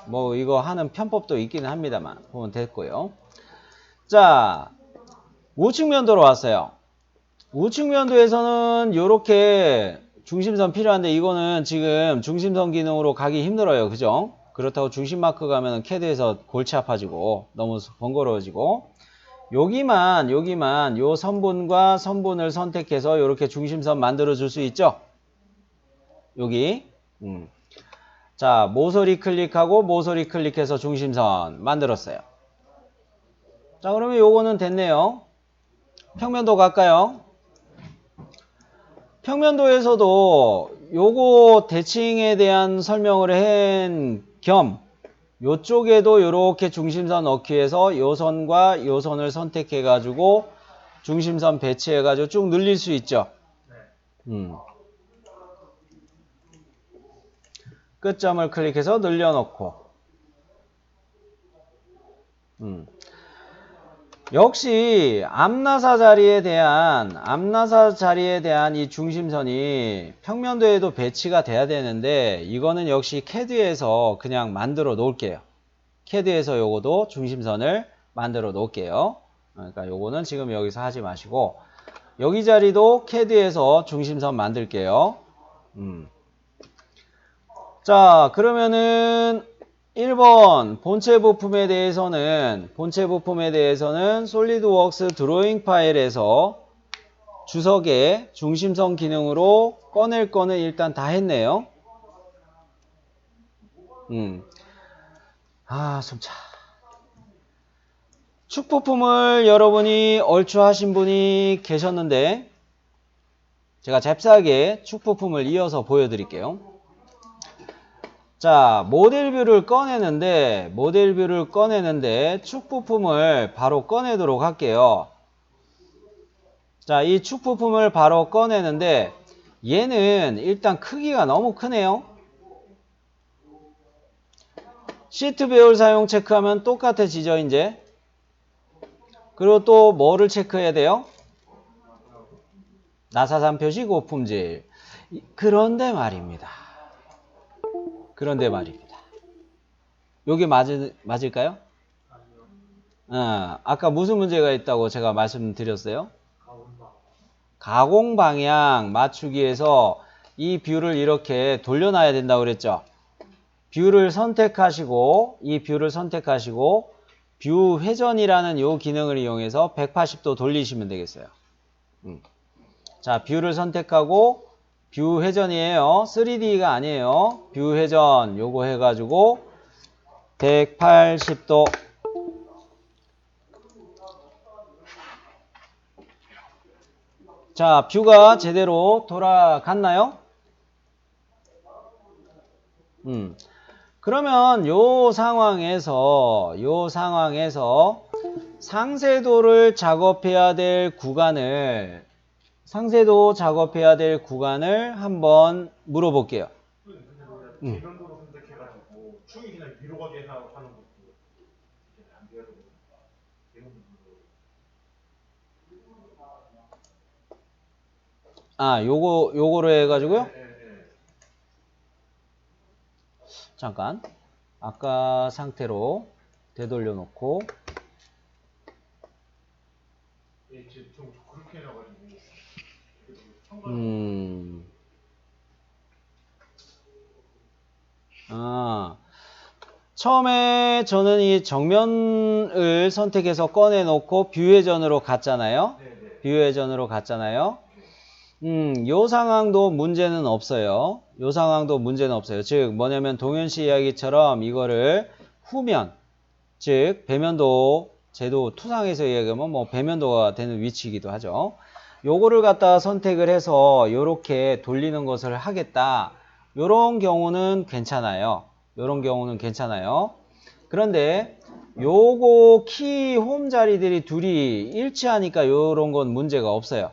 뭐 이거 하는 편법도 있기는 합니다만 보면 됐고요. 자, 우측면도로 왔어요. 우측면도에서는 이렇게 중심선 필요한데 이거는 지금 중심선 기능으로 가기 힘들어요. 그죠? 그렇다고 중심 마크 가면 캐드에서 골치 아파지고 너무 번거로워지고 여기만 요 선분과 선분을 선택해서 이렇게 중심선 만들어 줄 수 있죠. 여기 자, 모서리 클릭하고 모서리 클릭해서 중심선 만들었어요. 자, 그러면 요거는 됐네요. 평면도 갈까요? 평면도에서도 요거 대칭에 대한 설명을 한 겸 요쪽에도 요렇게 중심선 넣기 위해서 요 선과 요 선을 선택해 가지고 중심선 배치해 가지고 쭉 늘릴 수 있죠. 끝점을 클릭해서 늘려놓고 역시 앞나사 자리에 대한 이 중심선이 평면도에도 배치가 돼야 되는데 이거는 역시 캐드에서 그냥 만들어 놓을게요. 캐드에서 요거도 중심선을 만들어 놓을게요. 그러니까 요거는 지금 여기서 하지 마시고 여기 자리도 캐드에서 중심선 만들게요. 자, 그러면은 1번 본체 부품에 대해서는 솔리드웍스 드로잉 파일에서 주석에 중심선 기능으로 꺼낼 거는 일단 다 했네요. 숨차. 축 부품을 여러분이 얼추 하신 분이 계셨는데 제가 잽싸게 축 부품을 이어서 보여드릴게요. 자, 모델뷰를 꺼내는데 축 부품을 바로 꺼내도록 할게요. 자, 이 축 부품을 바로 꺼내는데 얘는 일단 크기가 너무 크네요. 시트 배열 사용 체크하면 똑같아지죠, 이제. 그리고 또 뭐를 체크해야 돼요? 나사산 표시 고품질. 그런데 말입니다. 요게 맞을까요? 아까 무슨 문제가 있다고 제가 말씀드렸어요? 가공 방향 맞추기에서 이 뷰를 이렇게 돌려놔야 된다고 그랬죠? 뷰를 선택하시고 뷰 회전이라는 요 기능을 이용해서 180도 돌리시면 되겠어요. 자, 뷰를 선택하고 뷰 회전이에요. 3D가 아니에요. 뷰 회전 요거 해가지고 180도. 자, 뷰가 제대로 돌아갔나요? 그러면 요 상황에서 상세도를 작업해야 될 구간을 한번 물어볼게요. 대면도로 선택해가지고 축이 그냥 위로 가게 하는 것도 안 돼요. 요거로 해가지고요. 잠깐. 아까 상태로 되돌려 놓고. 좀 그렇게 해놔가지고. 처음에 저는 이 정면을 선택해서 꺼내 놓고 뷰 회전으로 갔잖아요. 요 상황도 문제는 없어요. 즉, 뭐냐면 동현씨 이야기처럼 이거를 후면, 즉, 배면도, 제도 투상에서 이야기하면 뭐 배면도가 되는 위치이기도 하죠. 요거를 갖다가 선택을 해서 요렇게 돌리는 것을 하겠다. 요런 경우는 괜찮아요. 그런데 요거 키 홈 자리들이 둘이 일치하니까 요런 건 문제가 없어요.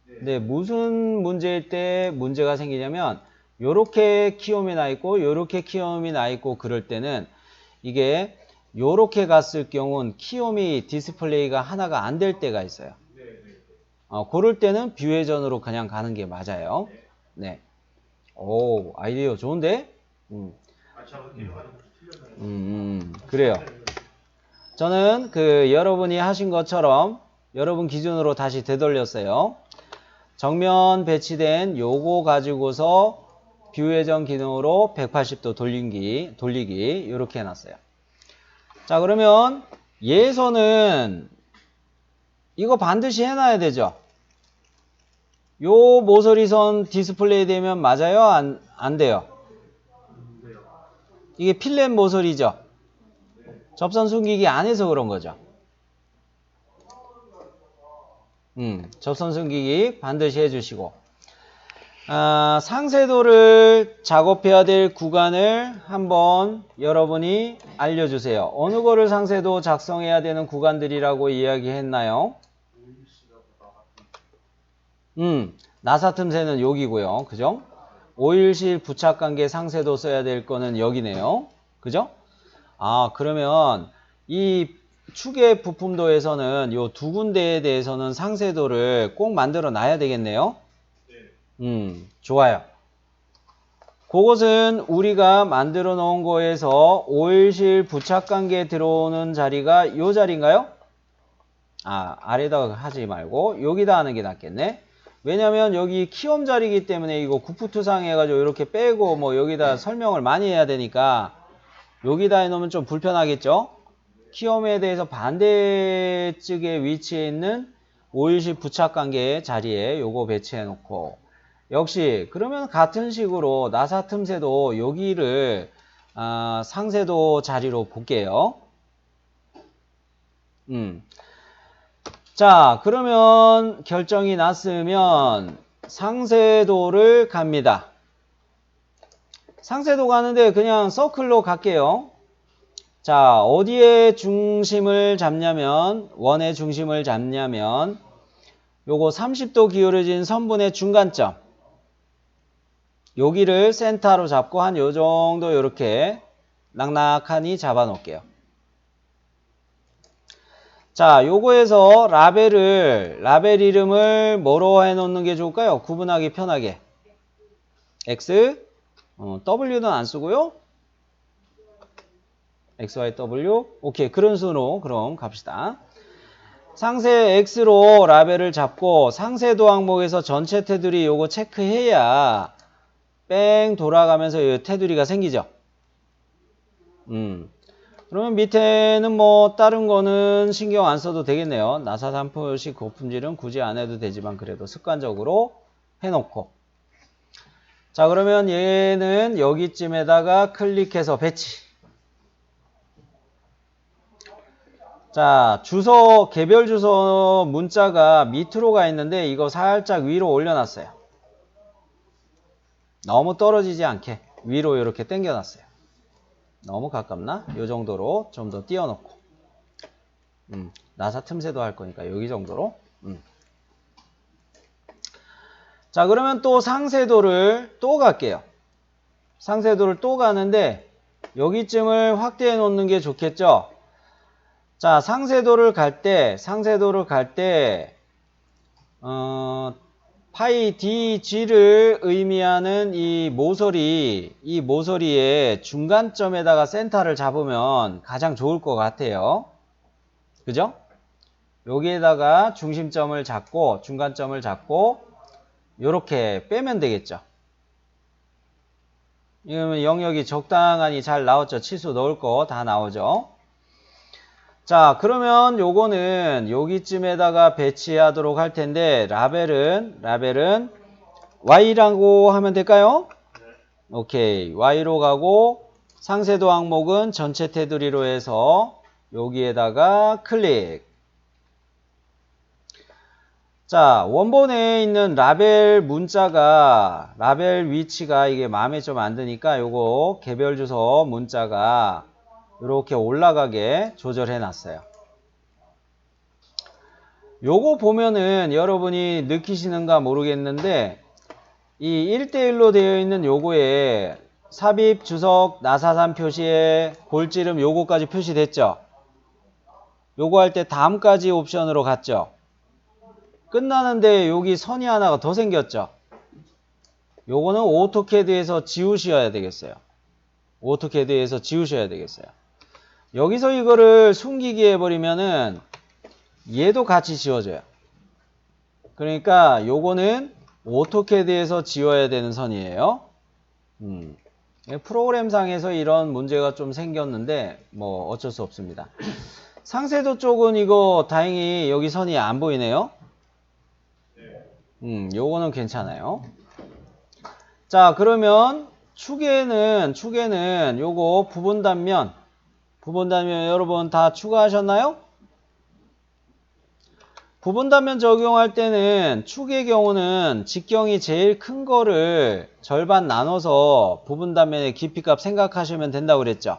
근데 무슨 문제일 때 문제가 생기냐면 요렇게 키홈이 나 있고 요렇게 키홈이 나 있고 그럴 때는 이게 요렇게 갔을 경우는 키홈이 디스플레이가 하나가 안 될 때가 있어요. 그럴 때는 뷰 회전으로 그냥 가는 게 맞아요. 네. 오, 아이디어 좋은데? 그래요. 저는 여러분이 하신 것처럼 여러분 기준으로 다시 되돌렸어요. 정면 배치된 요거 가지고서 뷰 회전 기능으로 180도 돌리기 이렇게 해놨어요. 자, 그러면 예선은 이거 반드시 해놔야 되죠. 요 모서리선 디스플레이 되면 맞아요? 안 돼요? 이게 필렛 모서리죠. 접선 숨기기 안에서 그런 거죠. 접선 숨기기 반드시 해주시고, 상세도를 작업해야 될 구간을 한번 여러분이 알려주세요. 어느 거를 상세도 작성해야 되는 구간들이라고 이야기했나요? 나사 틈새는 여기고요. 그죠? 오일실 부착관계 상세도 써야 될 거는 여기네요. 그죠? 그러면 이 축의 부품도에서는 요 두 군데에 대해서는 상세도를 꼭 만들어 놔야 되겠네요. 좋아요. 그것은 우리가 만들어 놓은 거에서 오일실 부착관계 들어오는 자리가 요 자리인가요? 아래다가 하지 말고 여기다 하는 게 낫겠네. 왜냐면 여기 키홈 자리이기 때문에 이거 구프투상 해가지고 이렇게 빼고 뭐 여기다 설명을 많이 해야 되니까 여기다 해놓으면 좀 불편하겠죠? 키홈에 대해서 반대쪽에 위치해 있는 오일실 부착관계 자리에 요거 배치해 놓고, 역시 그러면 같은 식으로 나사 틈새도 여기를 상세도 자리로 볼게요. 자, 그러면 결정이 났으면 상세도를 갑니다. 상세도 가는데 그냥 서클로 갈게요. 자, 어디에 중심을 잡냐면, 원의 중심을 잡냐면 요거 30도 기울어진 선분의 중간점. 여기를 센터로 잡고 한 요 정도 요렇게 낙낙하니 잡아 놓을게요. 자, 요거에서 라벨 이름을 뭐로 해 놓는 게 좋을까요? 구분하기 편하게. X, W는 안 쓰고요. X, Y, W. 오케이. 그런 순으로 그럼 갑시다. 상세 X로 라벨을 잡고 상세도 항목에서 전체 테두리 요거 체크해야 뺑 돌아가면서 이 테두리가 생기죠. 그러면 밑에는 뭐 다른 거는 신경 안 써도 되겠네요. 나사산 표시 고품질은 굳이 안 해도 되지만 그래도 습관적으로 해놓고. 자, 그러면 얘는 여기쯤에다가 클릭해서 배치. 자, 주소, 개별 주소 문자가 밑으로 가 있는데 이거 살짝 위로 올려놨어요. 너무 떨어지지 않게 위로 이렇게 당겨놨어요. 너무 가깝나? 이 정도로 좀 더 띄워놓고. 나사 틈새도 할 거니까 여기 정도로. 자, 그러면 또 상세도를 또 갈게요. 상세도를 또 가는데 여기쯤을 확대해 놓는 게 좋겠죠? 자, 상세도를 갈 때, 파이 DG를 의미하는 이 모서리의 중간점에다가 센터를 잡으면 가장 좋을 것 같아요. 그죠? 여기에다가 중심점을 잡고, 중간점을 잡고, 요렇게 빼면 되겠죠. 이러면 영역이 적당하니 잘 나왔죠. 치수 넣을 거 다 나오죠. 자, 그러면 요거는 여기쯤에다가 배치하도록 할 텐데 라벨은 Y라고 하면 될까요? 오케이. Y로 가고 상세도 항목은 전체 테두리로 해서 여기에다가 클릭. 자, 원본에 있는 라벨 문자가 라벨 위치가 이게 마음에 좀 안 드니까 요거 개별 주소 문자가 이렇게 올라가게 조절해 놨어요. 요거 보면은 여러분이 느끼시는가 모르겠는데 이 1대1로 되어 있는 요거에 삽입, 주석, 나사산 표시에 골지름 요거까지 표시됐죠. 요거 할 때 다음까지 옵션으로 갔죠. 끝나는데 여기 선이 하나가 더 생겼죠. 요거는 오토캐드에서 지우셔야 되겠어요. 오토캐드에서 지우셔야 되겠어요. 여기서 이거를 숨기게 해버리면은 얘도 같이 지워져요. 그러니까 요거는 오토캐드에서 지워야 되는 선이에요. 프로그램상에서 이런 문제가 좀 생겼는데 뭐 어쩔 수 없습니다. 상세도 쪽은 이거 다행히 여기 선이 안 보이네요. 요거는 괜찮아요. 자, 그러면 축에는 요거 부분 단면 여러분 다 추가하셨나요? 부분 단면 적용할 때는 축의 경우는 직경이 제일 큰 거를 절반 나눠서 부분 단면의 깊이값 생각하시면 된다고 그랬죠.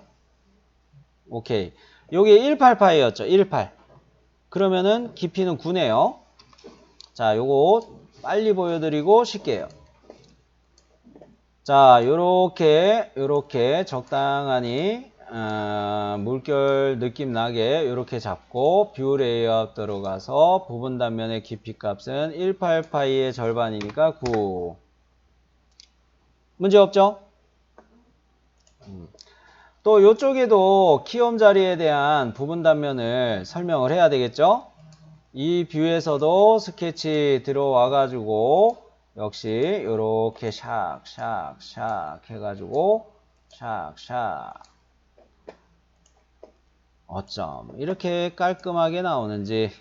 오케이. 요게 18파이였죠. 18. 그러면은 깊이는 9네요. 자, 요거 빨리 보여드리고 쉴게요. 자, 요렇게 적당하니 물결 느낌 나게 요렇게 잡고 뷰 레이아웃 들어가서 부분 단면의 깊이 값은 18파이의 절반이니까 9. 문제 없죠? 또 요쪽에도 키움 자리에 대한 부분 단면을 설명을 해야 되겠죠? 이 뷰에서도 스케치 들어와 가지고 역시 요렇게 샥 해가지고 샥 어쩜 이렇게 깔끔하게 나오는지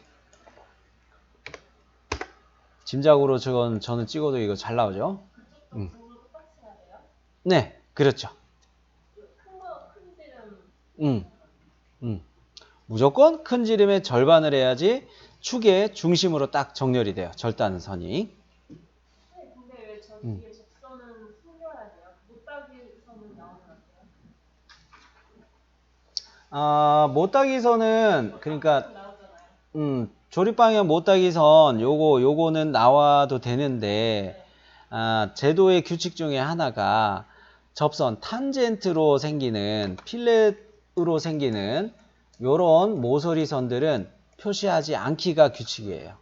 짐작으로 저는 찍어도 이거 잘 나오죠? 네, 그렇죠. 무조건 큰 지름의 절반을 해야지 축의 중심으로 딱 정렬이 돼요. 절단선이. 근데 왜 저 뒤에 적선은 숨겨야 돼요? 못따기 선은 나오면 안 돼요? 못따기 선은 그러니까 나오잖아요. 조립 방향 못따기선 요거는 나와도 되는데, 제도의 규칙 중에 하나가 접선 탄젠트로 생기는 필렛으로 생기는 요런 모서리 선들은 표시하지 않기가 규칙이에요.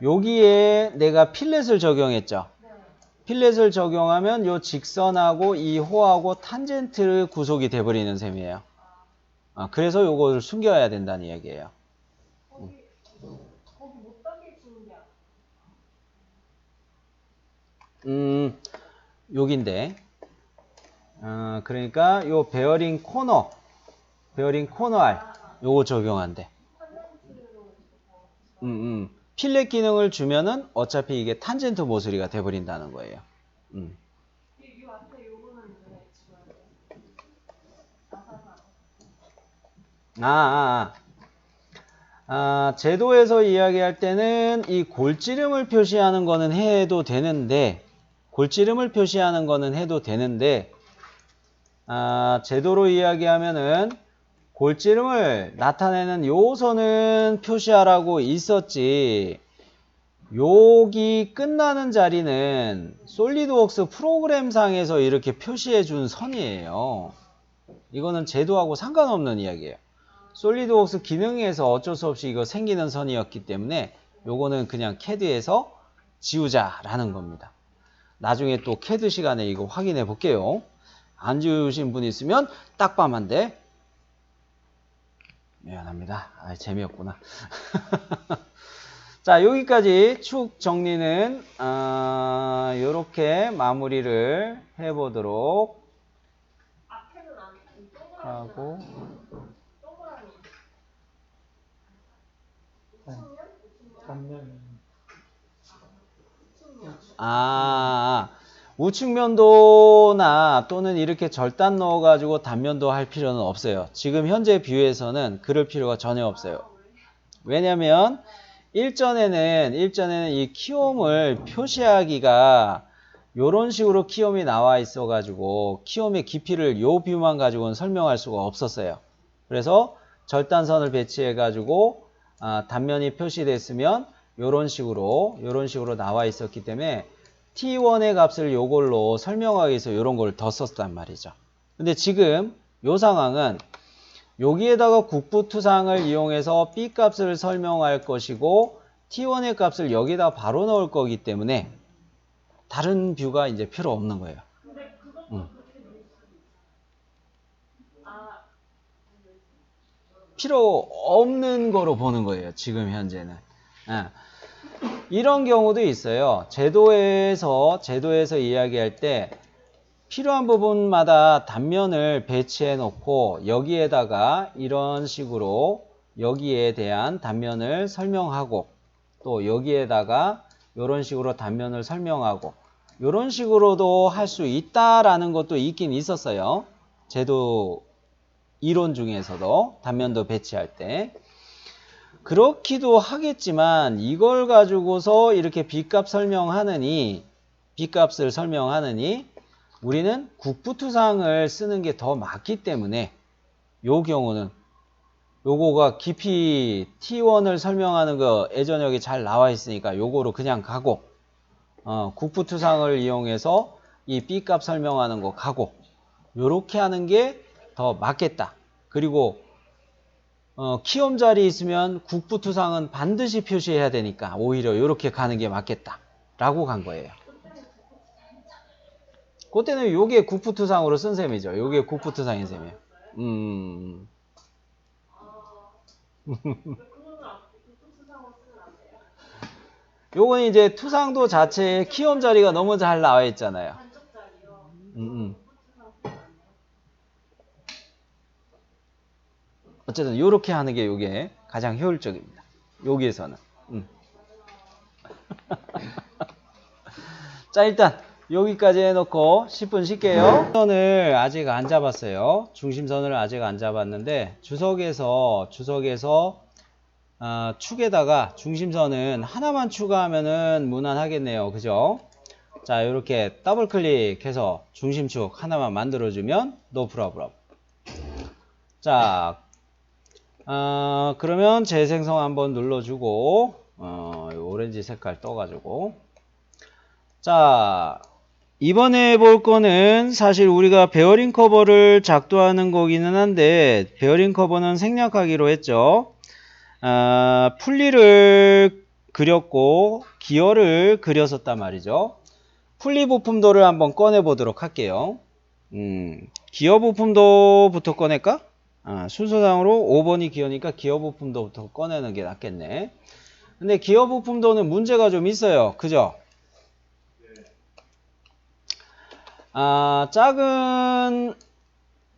여기에 내가 필렛을 적용했죠. 필렛을 적용하면 요 직선하고 이 호하고 탄젠트 구속이 돼버리는 셈이에요. 그래서 요거를 숨겨야 된다는 이야기예요. 거기 못 따게 주는 게 여긴데, 그러니까 요 베어링 코너 R 요거 적용한대. 필렛 기능을 주면은 어차피 이게 탄젠트 모서리가 돼버린다는 거예요. 이 앞에 요거는 왜 지워야 돼요? 제도에서 이야기할 때는 이 골지름을 표시하는 거는 해도 되는데, 제도로 이야기하면은 골지름을 나타내는 요소는 표시하라고 있었지, 여기 끝나는 자리는 솔리드웍스 프로그램상에서 이렇게 표시해 준 선이에요. 이거는 제도하고 상관없는 이야기예요. 솔리드웍스 기능에서 어쩔 수 없이 이거 생기는 선이었기 때문에 요거는 그냥 CAD에서 지우자라는 겁니다. 나중에 또 CAD 시간에 이거 확인해 볼게요. 안 지우신 분 있으면 딱밤한 대. 미안합니다. 재미없구나. 자, 여기까지 축 정리는 요렇게 마무리를 해보도록 앞에는 안 하고, 우측면도나 또는 이렇게 절단 넣어가지고 단면도 할 필요는 없어요. 지금 현재 뷰에서는 그럴 필요가 전혀 없어요. 왜냐면 일전에는 이 키움을 표시하기가 요런 식으로 키움이 나와 있어가지고 키움의 깊이를 요 뷰만 가지고는 설명할 수가 없었어요. 그래서 절단선을 배치해가지고 단면이 표시됐으면 요런 식으로 나와 있었기 때문에 T1의 값을 요걸로 설명하기 위해서 요런 걸 더 썼단 말이죠. 근데 지금 요 상황은 여기에다가 국부투상을 이용해서 B 값을 설명할 것이고 T1의 값을 여기다 바로 넣을 거기 때문에 다른 뷰가 이제 필요 없는 거예요. 근데 그것도 그렇게 될 수도 있어요. 필요 없는 거로 보는 거예요. 지금 현재는. 이런 경우도 있어요. 제도에서 이야기할 때 필요한 부분마다 단면을 배치해 놓고 여기에다가 이런 식으로 여기에 대한 단면을 설명하고 또 여기에다가 이런 식으로 단면을 설명하고 이런 식으로도 할 수 있다라는 것도 있긴 있었어요. 제도 이론 중에서도 단면도 배치할 때 그렇기도 하겠지만 이걸 가지고서 이렇게 B값을 설명하느니 우리는 국부투상을 쓰는 게 더 맞기 때문에 요 경우는 요거가 깊이 T1을 설명하는 거 예전역에 잘 나와 있으니까 요거로 그냥 가고 국부투상을 이용해서 이 B값 설명하는 거 가고 요렇게 하는 게 더 맞겠다. 그리고 키움 자리 있으면 국부투상은 반드시 표시해야 되니까 오히려 요렇게 가는 게 맞겠다 라고 간 거예요. 그때는 요게 국부투상으로 쓴 셈이죠. 요게 국부투상인 셈이에요. 요건 이제 투상도 자체에 키움 자리가 너무 잘 나와 있잖아요. 어쨌든 요렇게 하는 게 요게 가장 효율적입니다. 여기에서는. 자, 일단 여기까지 해놓고 10분 쉴게요. 중심선을 아직 안 잡았어요. 중심선을 아직 안 잡았는데 주석에서 축에다가 중심선은 하나만 추가하면은 무난하겠네요. 그죠? 자, 이렇게 더블 클릭해서 중심축 하나만 만들어주면 no problem. 자, 그러면 재생성 한번 눌러주고, 오렌지 색깔 떠가지고. 자, 이번에 볼 거는 사실 우리가 베어링 커버를 작동하는 거기는 한데, 베어링 커버는 생략하기로 했죠. 풀리를 그렸고, 기어를 그렸었단 말이죠. 풀리 부품도를 한번 꺼내 보도록 할게요. 기어 부품도부터 꺼낼까? 순서상으로 5번이 기어니까 기어 부품도부터 꺼내는 게 낫겠네. 근데 기어 부품도는 문제가 좀 있어요. 그죠? 작은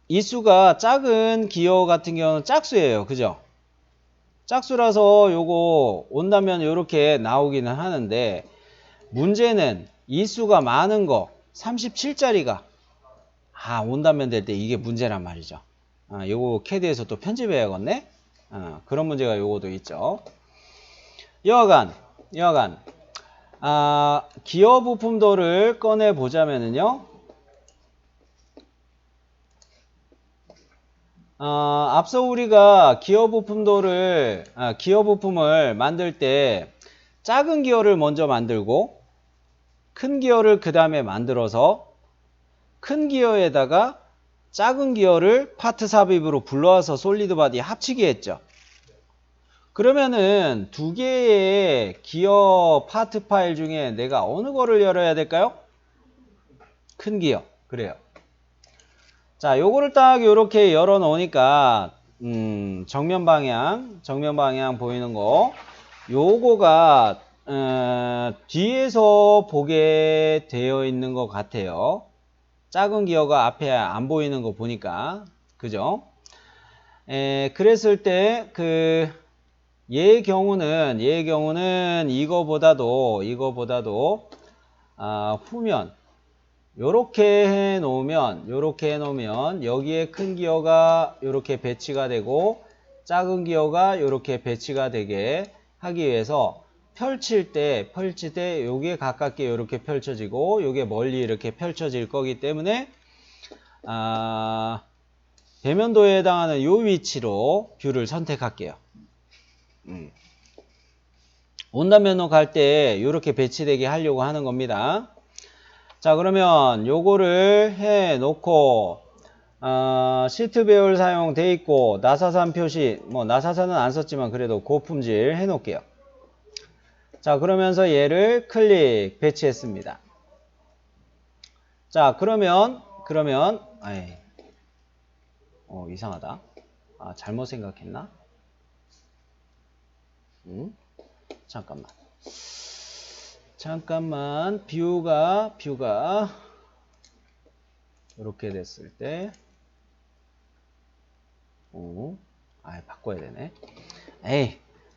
이수가 작은 기어 같은 경우는 짝수예요. 그죠? 짝수라서 요거 온다면 이렇게 나오기는 하는데 문제는 이수가 많은 거 37짜리가 온다면 될 때 이게 문제란 말이죠. 요거 캐드에서 또 편집해야겠네. 그런 문제가 요거도 있죠. 여하간 기어 부품도를 꺼내 보자면은요. 앞서 우리가 기어 부품을 만들 때 작은 기어를 먼저 만들고 큰 기어를 그 다음에 만들어서 큰 기어에다가 작은 기어를 파트 삽입으로 불러와서 솔리드 바디 합치게 했죠. 그러면은 두 개의 기어 파트 파일 중에 내가 어느 거를 열어야 될까요? 큰 기어. 그래요. 자, 요거를 딱 요렇게 열어 놓으니까 정면 방향 보이는 거 요거가 뒤에서 보게 되어 있는 것 같아요. 작은 기어가 앞에 안 보이는 거 보니까 그죠? 그랬을 때 얘의 경우는 이거보다도 후면 요렇게 해 놓으면 여기에 큰 기어가 요렇게 배치가 되고 작은 기어가 요렇게 배치가 되게 하기 위해서 펼칠 때 요게 가깝게 요렇게 펼쳐지고 요게 멀리 이렇게 펼쳐질 거기 때문에 배면도에 해당하는 요 위치로 뷰를 선택할게요. 온단면허 갈 때 요렇게 배치되게 하려고 하는 겁니다. 자, 그러면 요거를 해 놓고 시트 배열 사용돼 있고 나사산 표시 나사산은 안 썼지만 그래도 고품질 해 놓을게요. 자, 그러면서 얘를 클릭 배치했습니다. 자, 그러면 이상하다. 잘못 생각했나? 잠깐만. 뷰가 이렇게 됐을 때 바꿔야 되네.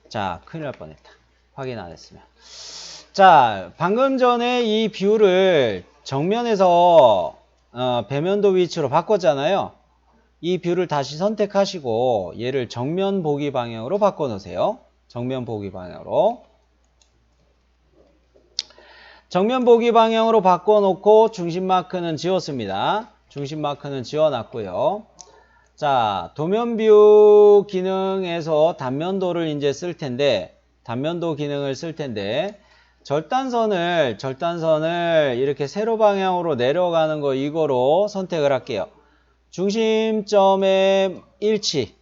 자, 큰일 날 뻔했다. 확인 안 했으면. 자, 방금 전에 이 뷰를 정면에서 배면도 위치로 바꿨잖아요. 이 뷰를 다시 선택하시고 얘를 정면 보기 방향으로 바꿔 놓으세요. 정면 보기 방향으로. 정면 보기 방향으로 바꿔놓고 중심 마크는 지웠습니다. 중심 마크는 지워놨고요. 자, 도면뷰 기능에서 단면도를 이제 쓸 텐데, 단면도 기능을 쓸 텐데, 절단선을 이렇게 세로 방향으로 내려가는 거 이거로 선택을 할게요. 중심점의 일치,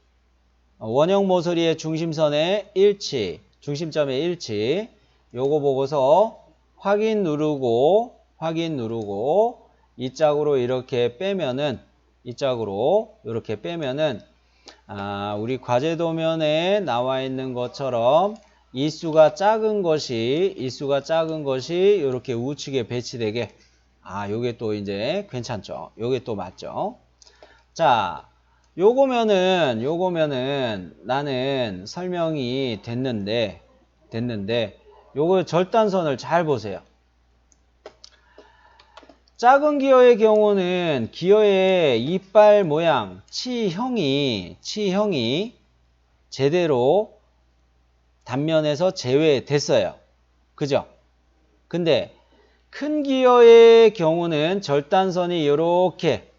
원형 모서리의 중심선의 일치, 요거 보고서 확인 누르고 이 짝으로 이렇게 빼면은 우리 과제 도면에 나와 있는 것처럼 이수가 작은 것이 이렇게 우측에 배치되게 요게 또 이제 괜찮죠. 요게 또 맞죠. 자, 요거면은 나는 설명이 됐는데 요거 절단선을 잘 보세요. 작은 기어의 경우는 기어의 이빨 모양, 치형이 제대로 단면에서 제외됐어요. 그죠? 근데 큰 기어의 경우는 절단선이 이렇게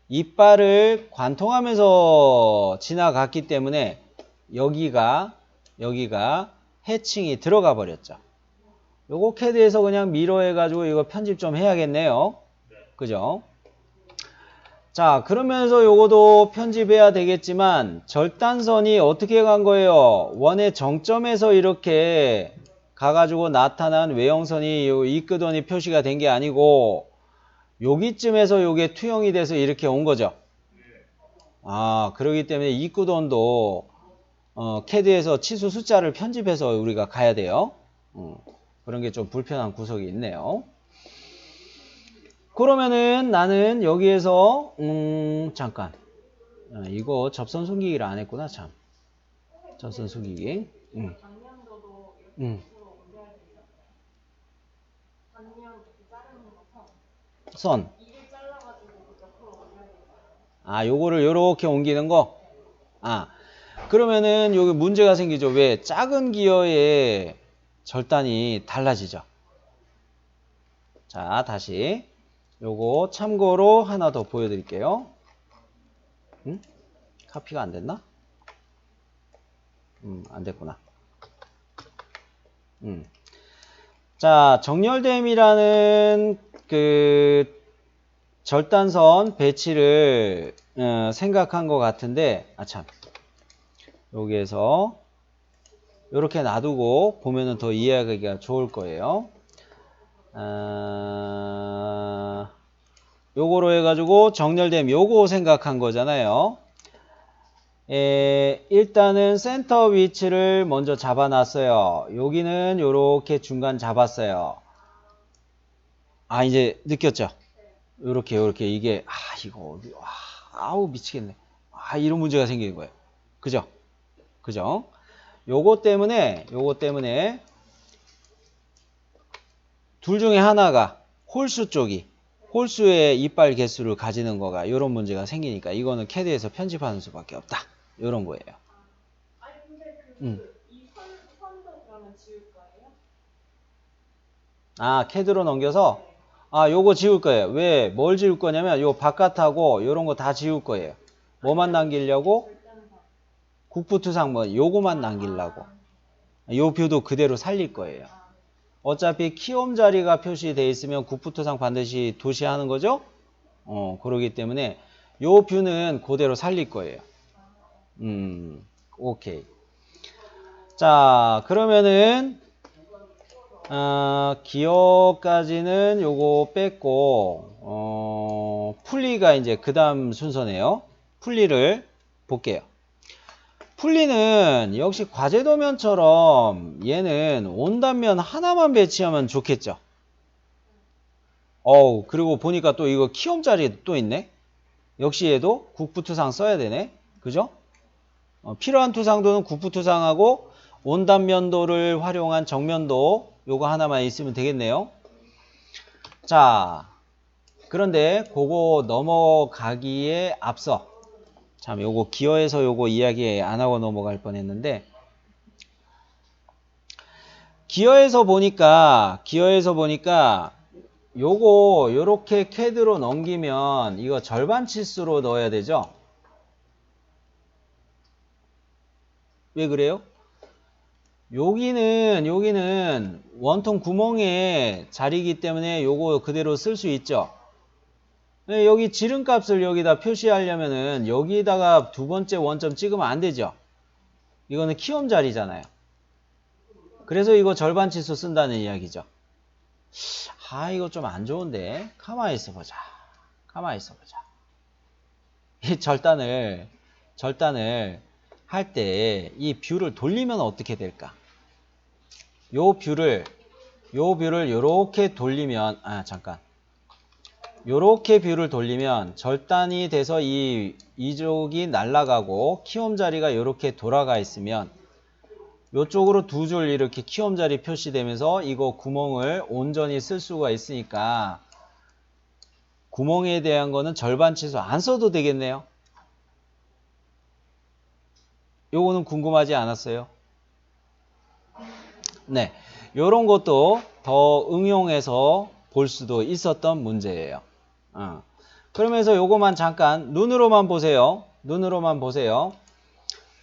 이빨을 관통하면서 지나갔기 때문에 여기가 해칭이 들어가 버렸죠. 요거 캐드에서 그냥 미러해가지고 이거 편집 좀 해야겠네요. 그죠? 자, 그러면서 요거도 편집해야 되겠지만 절단선이 어떻게 간 거예요? 원의 정점에서 이렇게 가가지고 나타난 외형선이 요 이끄돈이 표시가 된 게 아니고 여기쯤에서 요게 투영이 돼서 이렇게 온 거죠. 아, 그러기 때문에 이끄돈도 캐드에서 치수 숫자를 편집해서 우리가 가야 돼요. 그런 게 좀 불편한 구석이 있네요. 그러면은 나는 여기에서 잠깐 이거 접선 숨기기를 안 했구나. 참 접선 숨기기. 방면도도 이렇게 음. 옆으로 옮겨야 되잖아요. 방면 이렇게 자르는 거서 선. 이를 잘라가지고 옆으로 옮겨야 되잖아요. 아, 요거를 요렇게 옮기는 거. 아, 그러면은 여기 문제가 생기죠. 왜? 작은 기어의 절단이 달라지죠. 자, 다시 요거 참고로 하나 더 보여드릴게요. 카피가 안 됐나? 안 됐구나. 자, 정렬됨이라는 그 절단선 배치를 생각한 것 같은데, 참. 여기에서 이렇게 놔두고 보면은 더 이해하기가 좋을 거예요. 요거로 해가지고 정렬됨 요거 생각한 거잖아요. 일단은 센터 위치를 먼저 잡아놨어요. 여기는 요렇게 중간 잡았어요. 아, 이제 느꼈죠? 요렇게 이게 이거 아우 미치겠네. 이런 문제가 생기는 거예요. 그죠? 요거 때문에 둘 중에 하나가 홀수 쪽이 홀수의 이빨 개수를 가지는 거가 이런 문제가 생기니까 이거는 캐드에서 편집하는 수밖에 없다. 이런 거예요. 아니 근데 이 선도 그러면 지울 거예요? 캐드로 넘겨서 요거 지울 거예요. 왜? 뭘 지울 거냐면 요 바깥하고 요런 거 다 지울 거예요. 뭐만 남기려고? 국부투상 요거만 남기려고. 요 뷰도 그대로 살릴 거예요. 어차피 키움 자리가 표시되어 있으면 국부토상 반드시 도시하는 거죠? 그러기 때문에 요 뷰는 그대로 살릴 거예요. 오케이. 자, 그러면은 기어까지는 요거 뺐고 풀리가 이제 그 다음 순서네요. 풀리를 볼게요. 풀리는 역시 과제도면처럼 얘는 온단면 하나만 배치하면 좋겠죠. 그리고 보니까 또 이거 키움짜리 또 있네. 역시 얘도 국부투상 써야 되네. 그죠? 필요한 투상도는 국부투상하고 온단면도를 활용한 정면도 요거 하나만 있으면 되겠네요. 자, 그런데 그거 넘어가기에 앞서 참 요거 기어에서 요거 이야기 안 하고 넘어갈 뻔했는데 기어에서 보니까 요거 요렇게 캐드로 넘기면 이거 절반 치수로 넣어야 되죠. 왜 그래요? 여기는 원통 구멍의 자리이기 때문에 요거 그대로 쓸 수 있죠. 여기 지름값을 여기다 표시하려면은 여기다가 두 번째 원점 찍으면 안 되죠. 이거는 키움 자리잖아요. 그래서 이거 절반 치수 쓴다는 이야기죠. 이거 좀 안 좋은데. 가만히 있어보자. 이 절단을 할 때 이 뷰를 돌리면 어떻게 될까? 요 뷰를 요렇게 돌리면 요렇게 뷰를 돌리면 절단이 돼서 이쪽이 날아가고 키움 자리가 요렇게 돌아가 있으면 요쪽으로 두 줄 이렇게 키움 자리 표시되면서 이거 구멍을 온전히 쓸 수가 있으니까 구멍에 대한 거는 절반 치수 안 써도 되겠네요. 요거는 궁금하지 않았어요? 네, 요런 것도 더 응용해서 볼 수도 있었던 문제예요. 그러면서 요거만 잠깐 눈으로만 보세요. 눈으로만 보세요.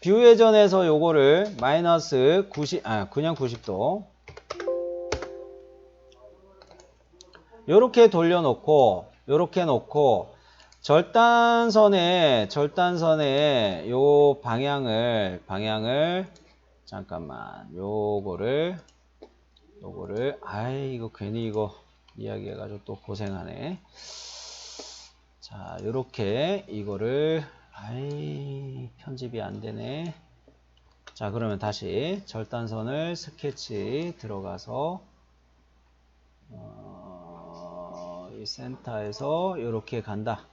뷰 회전에서 요거를 마이너스 90, 그냥 90도. 요렇게 돌려놓고, 요렇게 놓고, 절단선에 요 방향을, 잠깐만, 요거를, 이거 괜히 이거 이야기해가지고 또 고생하네. 자, 요렇게 이거를, 편집이 안 되네. 자, 그러면 다시 절단선을 스케치 들어가서, 이 센터에서 요렇게 간다.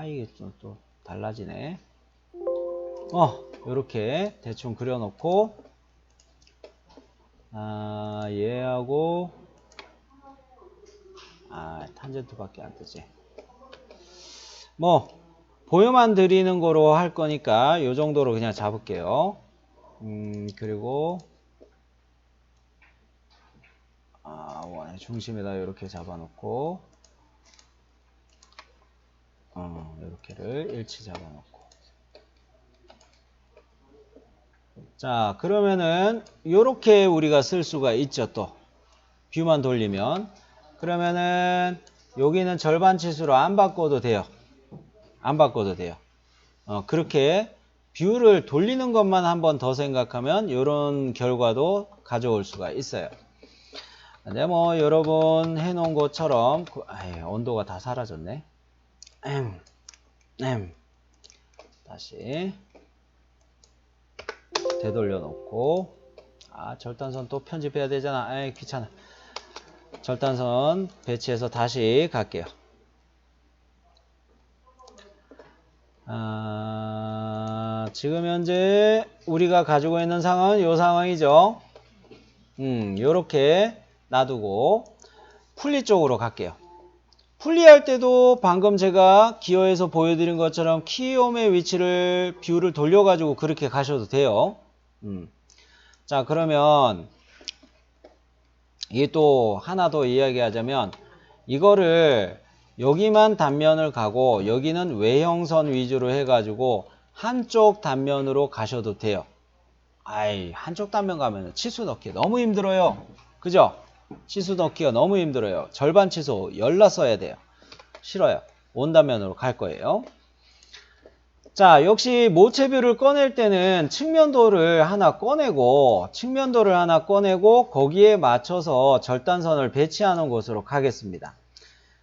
이게 좀 또 달라지네. 요렇게 대충 그려놓고, 얘하고, 탄젠트밖에 안 뜨지. 뭐, 보여만 드리는 거로 할 거니까, 요 정도로 그냥 잡을게요. 그리고, 원의 중심에다 이렇게 잡아놓고, 이렇게를 일치 잡아놓고. 자, 그러면은, 요렇게 우리가 쓸 수가 있죠, 또. 뷰만 돌리면. 그러면은, 여기는 절반 치수로 안 바꿔도 돼요. 안 바꿔도 돼요. 그렇게 뷰를 돌리는 것만 한 번 더 생각하면 이런 결과도 가져올 수가 있어요. 근데 뭐 여러분 해놓은 것처럼 온도가 다 사라졌네. 다시 되돌려 놓고 절단선 또 편집해야 되잖아. 귀찮아. 절단선 배치해서 다시 갈게요. 지금 현재 우리가 가지고 있는 상황은 이 상황이죠. 요렇게 놔두고 풀리 쪽으로 갈게요. 풀리할 때도 방금 제가 기어에서 보여드린 것처럼 키움의 위치를 뷰를 돌려가지고 그렇게 가셔도 돼요. 자, 그러면 이게 또 하나 더 이야기하자면 이거를 여기만 단면을 가고 여기는 외형선 위주로 해가지고 한쪽 단면으로 가셔도 돼요. 한쪽 단면 가면 치수 넣기 너무 힘들어요. 그죠? 치수 넣기가 너무 힘들어요. 절반 치수 열나 써야 돼요. 싫어요. 원단면으로 갈 거예요. 자, 역시 모체뷰를 꺼낼 때는 측면도를 하나 꺼내고 거기에 맞춰서 절단선을 배치하는 곳으로 가겠습니다.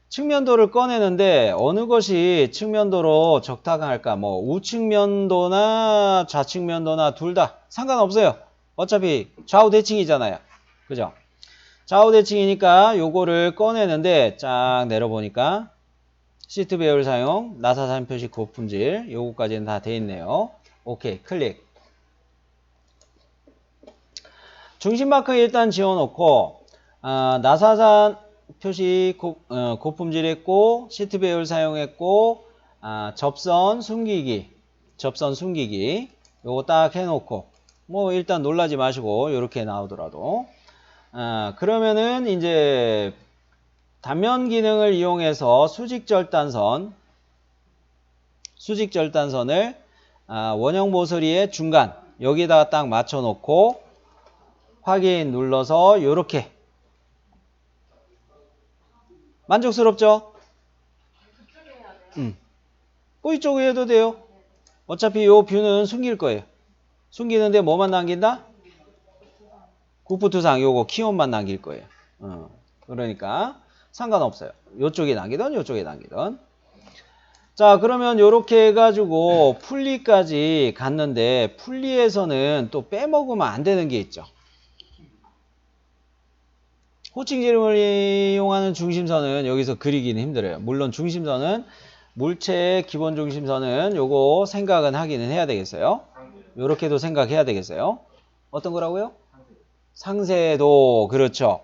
측면도를 꺼내는데 어느 것이 측면도로 적당할까? 뭐 우측면도나 좌측면도나 둘 다 상관없어요. 어차피 좌우 대칭이잖아요. 그죠? 좌우 대칭이니까 요거를 꺼내는데 쫙 내려보니까 시트 배열 사용, 나사산 표시 고품질 요거까지는 다 돼 있네요. 오케이, 클릭. 중심 마크 일단 지워놓고 나사산 표시 고품질 했고 시트 배열 사용했고 접선 숨기기 요거 딱 해놓고 뭐 일단 놀라지 마시고 요렇게 나오더라도 그러면은 이제 단면 기능을 이용해서 수직 절단선을 원형 모서리의 중간 여기다가 딱 맞춰 놓고 확인 눌러서 요렇게 만족스럽죠? 그쪽에 해야 돼요? 이쪽에 해도 돼요. 어차피 요 뷰는 숨길 거예요. 숨기는데 뭐만 남긴다? 국부투상 요거 키움만 남길 거예요. 그러니까 상관없어요. 요쪽에 남기든 요쪽에 남기든. 자, 그러면 요렇게 해가지고 풀리까지 갔는데 풀리에서는 또 빼먹으면 안 되는 게 있죠. 호칭지름을 이용하는 중심선은 여기서 그리기는 힘들어요. 물론 중심선은 물체의 기본 중심선은 요거 생각은 하기는 해야 되겠어요. 요렇게도 생각해야 되겠어요. 어떤 거라고요? 상세도. 그렇죠.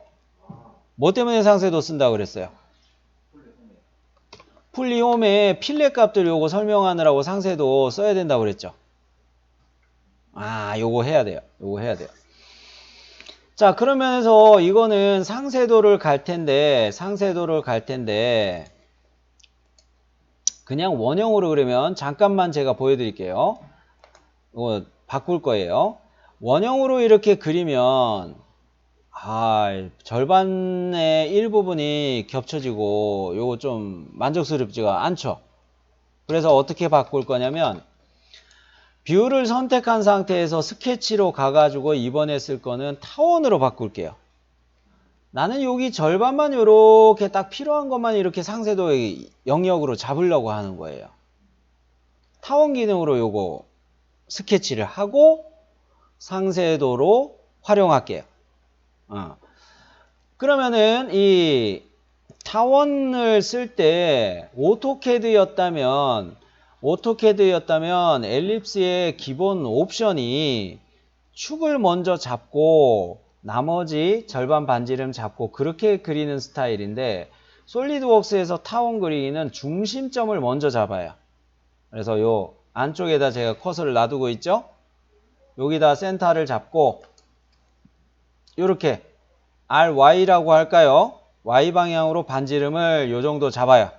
뭐 때문에 상세도 쓴다고 그랬어요? 풀리홈에 필렛 값들 요거 설명하느라고 상세도 써야 된다고 그랬죠. 요거 해야 돼요. 자, 그러면서 이거는 상세도를 갈 텐데 그냥 원형으로 그리면 잠깐만 제가 보여드릴게요. 바꿀 거예요. 원형으로 이렇게 그리면 절반의 일부분이 겹쳐지고 요거 좀 만족스럽지가 않죠. 그래서 어떻게 바꿀 거냐면 뷰를 선택한 상태에서 스케치로 가가지고 이번에 쓸 거는 타원으로 바꿀게요. 나는 여기 절반만 이렇게 딱 필요한 것만 이렇게 상세도 영역으로 잡으려고 하는 거예요. 타원 기능으로 요거 스케치를 하고 상세도로 활용할게요. 그러면은 이 타원을 쓸 때 오토캐드였다면 엘립스의 기본 옵션이 축을 먼저 잡고 나머지 절반 반지름 잡고 그렇게 그리는 스타일인데 솔리드웍스에서 타원 그리기는 중심점을 먼저 잡아요. 그래서 요 안쪽에다 제가 커서를 놔두고 있죠. 여기다 센터를 잡고 이렇게 RY라고 할까요? Y 방향으로 반지름을 요 정도 잡아요.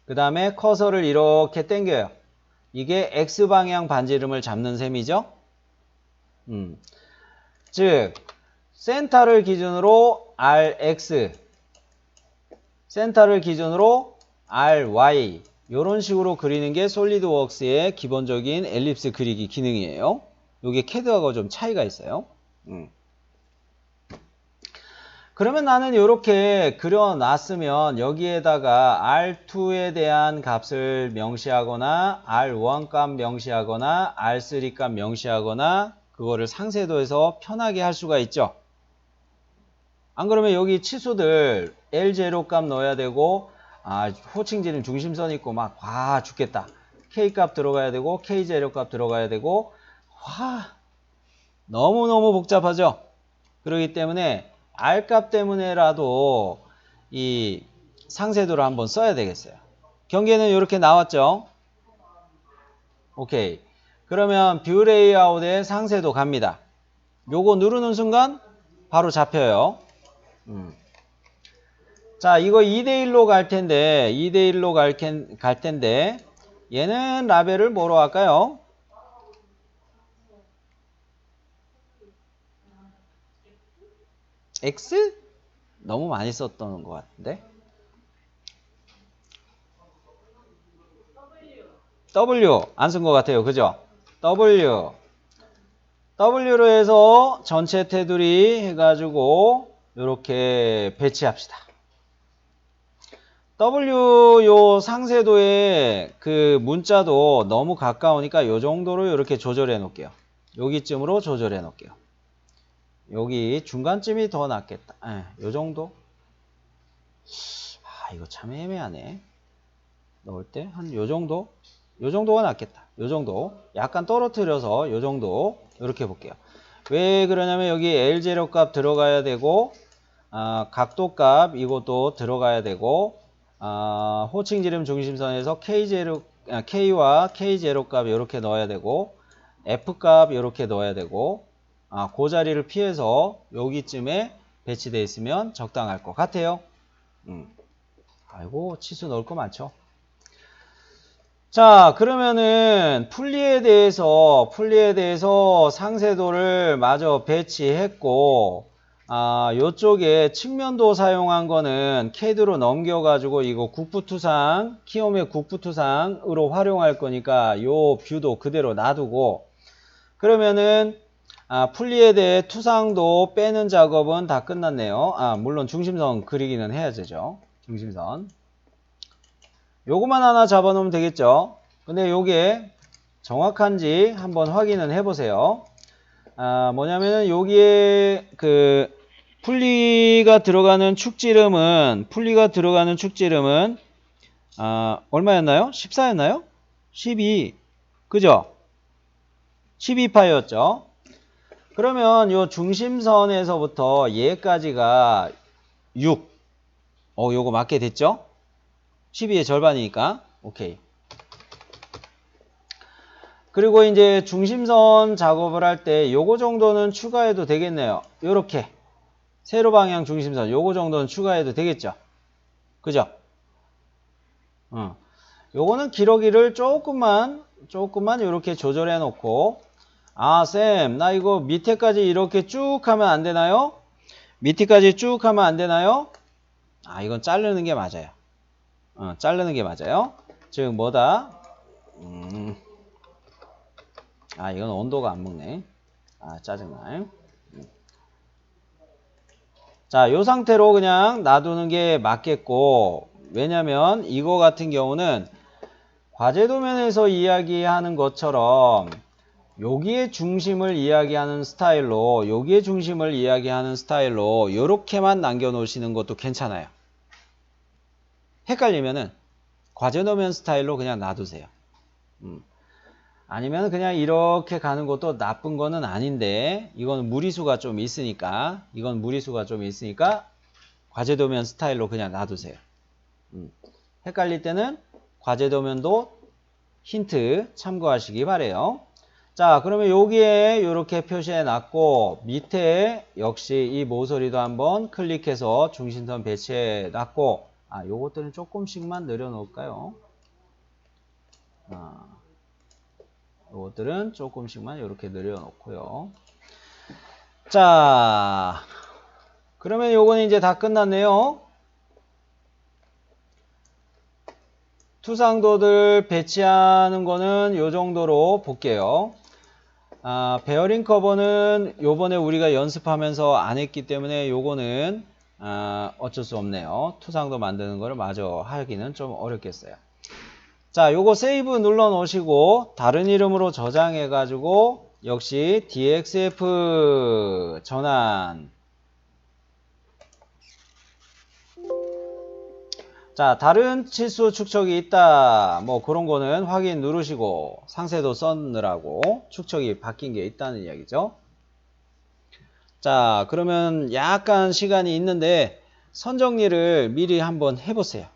그 다음에 커서를 이렇게 당겨요. 이게 X 방향 반지름을 잡는 셈이죠. 즉 센터를 기준으로 RX, 센터를 기준으로 RY 이런 식으로 그리는 게 솔리드웍스의 기본적인 엘립스 그리기 기능이에요. 이게 캐드하고 좀 차이가 있어요. 그러면 나는 이렇게 그려놨으면 여기에다가 R2에 대한 값을 명시하거나 R1 값 명시하거나 R3 값 명시하거나 그거를 상세도에서 편하게 할 수가 있죠. 안 그러면 여기 치수들 L0 값 넣어야 되고 호칭지름 중심선 있고 막 죽겠다. K 값 들어가야 되고 K0 값 들어가야 되고 너무너무 복잡하죠. 그렇기 때문에 R 값 때문에라도 이 상세도를 한번 써야 되겠어요. 경계는 이렇게 나왔죠. 오케이. 그러면 뷰 레이아웃에 상세도 갑니다. 요거 누르는 순간 바로 잡혀요. 자, 이거 2대1로 갈 텐데, 2대1로 갈 텐데, 얘는 라벨을 뭐로 할까요? X? 너무 많이 썼던 것 같은데? W 안 쓴 것 같아요. 그죠? W로 해서 전체 테두리 해가지고 이렇게 배치합시다. W 요 상세도의 그 문자도 너무 가까우니까 요 정도로 이렇게 조절해 놓을게요. 여기쯤으로 조절해 놓을게요. 여기 중간쯤이 더 낫겠다. 요 정도? 이거 참 애매하네. 넣을 때 한 요 정도? 요 정도가 낫겠다. 요 정도. 약간 떨어뜨려서 요 정도. 이렇게 볼게요. 왜 그러냐면 여기 L0 값 들어가야 되고 각도 값 이것도 들어가야 되고 호칭지름 중심선에서 K와 K0 값 이렇게 넣어야 되고 F 값 이렇게 넣어야 되고 그 자리를 피해서 여기쯤에 배치되어 있으면 적당할 것 같아요. 아이고 치수 넣을 거 많죠. 자, 그러면은 풀리에 대해서 상세도를 마저 배치했고 요쪽에 측면도 사용한 거는 CAD로 넘겨가지고 이거 국부투상, 키움의 국부투상으로 활용할 거니까 요 뷰도 그대로 놔두고 그러면은 풀리에 대해 투상도 빼는 작업은 다 끝났네요. 물론 중심선 그리기는 해야 되죠. 중심선. 요거만 하나 잡아놓으면 되겠죠. 근데 요게 정확한지 한번 확인은 해보세요. 뭐냐면은 여기에 그 풀리가 들어가는 축지름은 얼마였나요? 14였나요? 12. 그죠? 12파였죠. 그러면 요 중심선에서부터 얘까지가 6. 요거 맞게 됐죠? 12의 절반이니까. 오케이. 그리고 이제 중심선 작업을 할 때 요거 정도는 추가해도 되겠네요. 요렇게. 세로 방향 중심선 요거 정도는 추가해도 되겠죠. 그죠? 요거는 기러기를 조금만 이렇게 조절해 놓고, 아, 쌤, 나 이거 밑에까지 이렇게 쭉 하면 안 되나요? 밑에까지 쭉 하면 안 되나요? 아, 이건 자르는 게 맞아요. 자르는 게 맞아요. 즉, 뭐다? 아, 이건 온도가 안 먹네. 아, 짜증나. 자, 요 상태로 그냥 놔두는 게 맞겠고, 왜냐면 이거 같은 경우는 과제 도면에서 이야기하는 것처럼 여기에 중심을 이야기하는 스타일로, 여기에 중심을 이야기하는 스타일로 요렇게만 남겨놓으시는 것도 괜찮아요. 헷갈리면은 과제 도면 스타일로 그냥 놔두세요. 아니면 그냥 이렇게 가는 것도 나쁜 거는 아닌데, 이건 무리수가 좀 있으니까, 과제 도면 스타일로 그냥 놔두세요. 헷갈릴 때는 과제 도면도 힌트 참고하시기 바래요. 자, 그러면 여기에 이렇게 표시해 놨고, 밑에 역시 이 모서리도 한번 클릭해서 중심선 배치해 놨고, 아, 요것들은 조금씩만 내려놓을까요? 요것들은 조금씩만 이렇게 내려놓고요. 자, 그러면 요거는 이제 다 끝났네요. 투상도들 배치하는 거는 요 정도로 볼게요. 베어링 커버는 요번에 우리가 연습하면서 안 했기 때문에 요거는 어쩔 수 없네요. 투상도 만드는 거를 마저 하기는 좀 어렵겠어요. 자, 요거 세이브 눌러 놓으시고 다른 이름으로 저장해 가지고 역시 DXF 전환. 자, 다른 치수 축척이 있다. 뭐 그런 거는 확인 누르시고 상세도 써느라고 축척이 바뀐 게 있다는 이야기죠. 자, 그러면 약간 시간이 있는데 선 정리를 미리 한번 해보세요.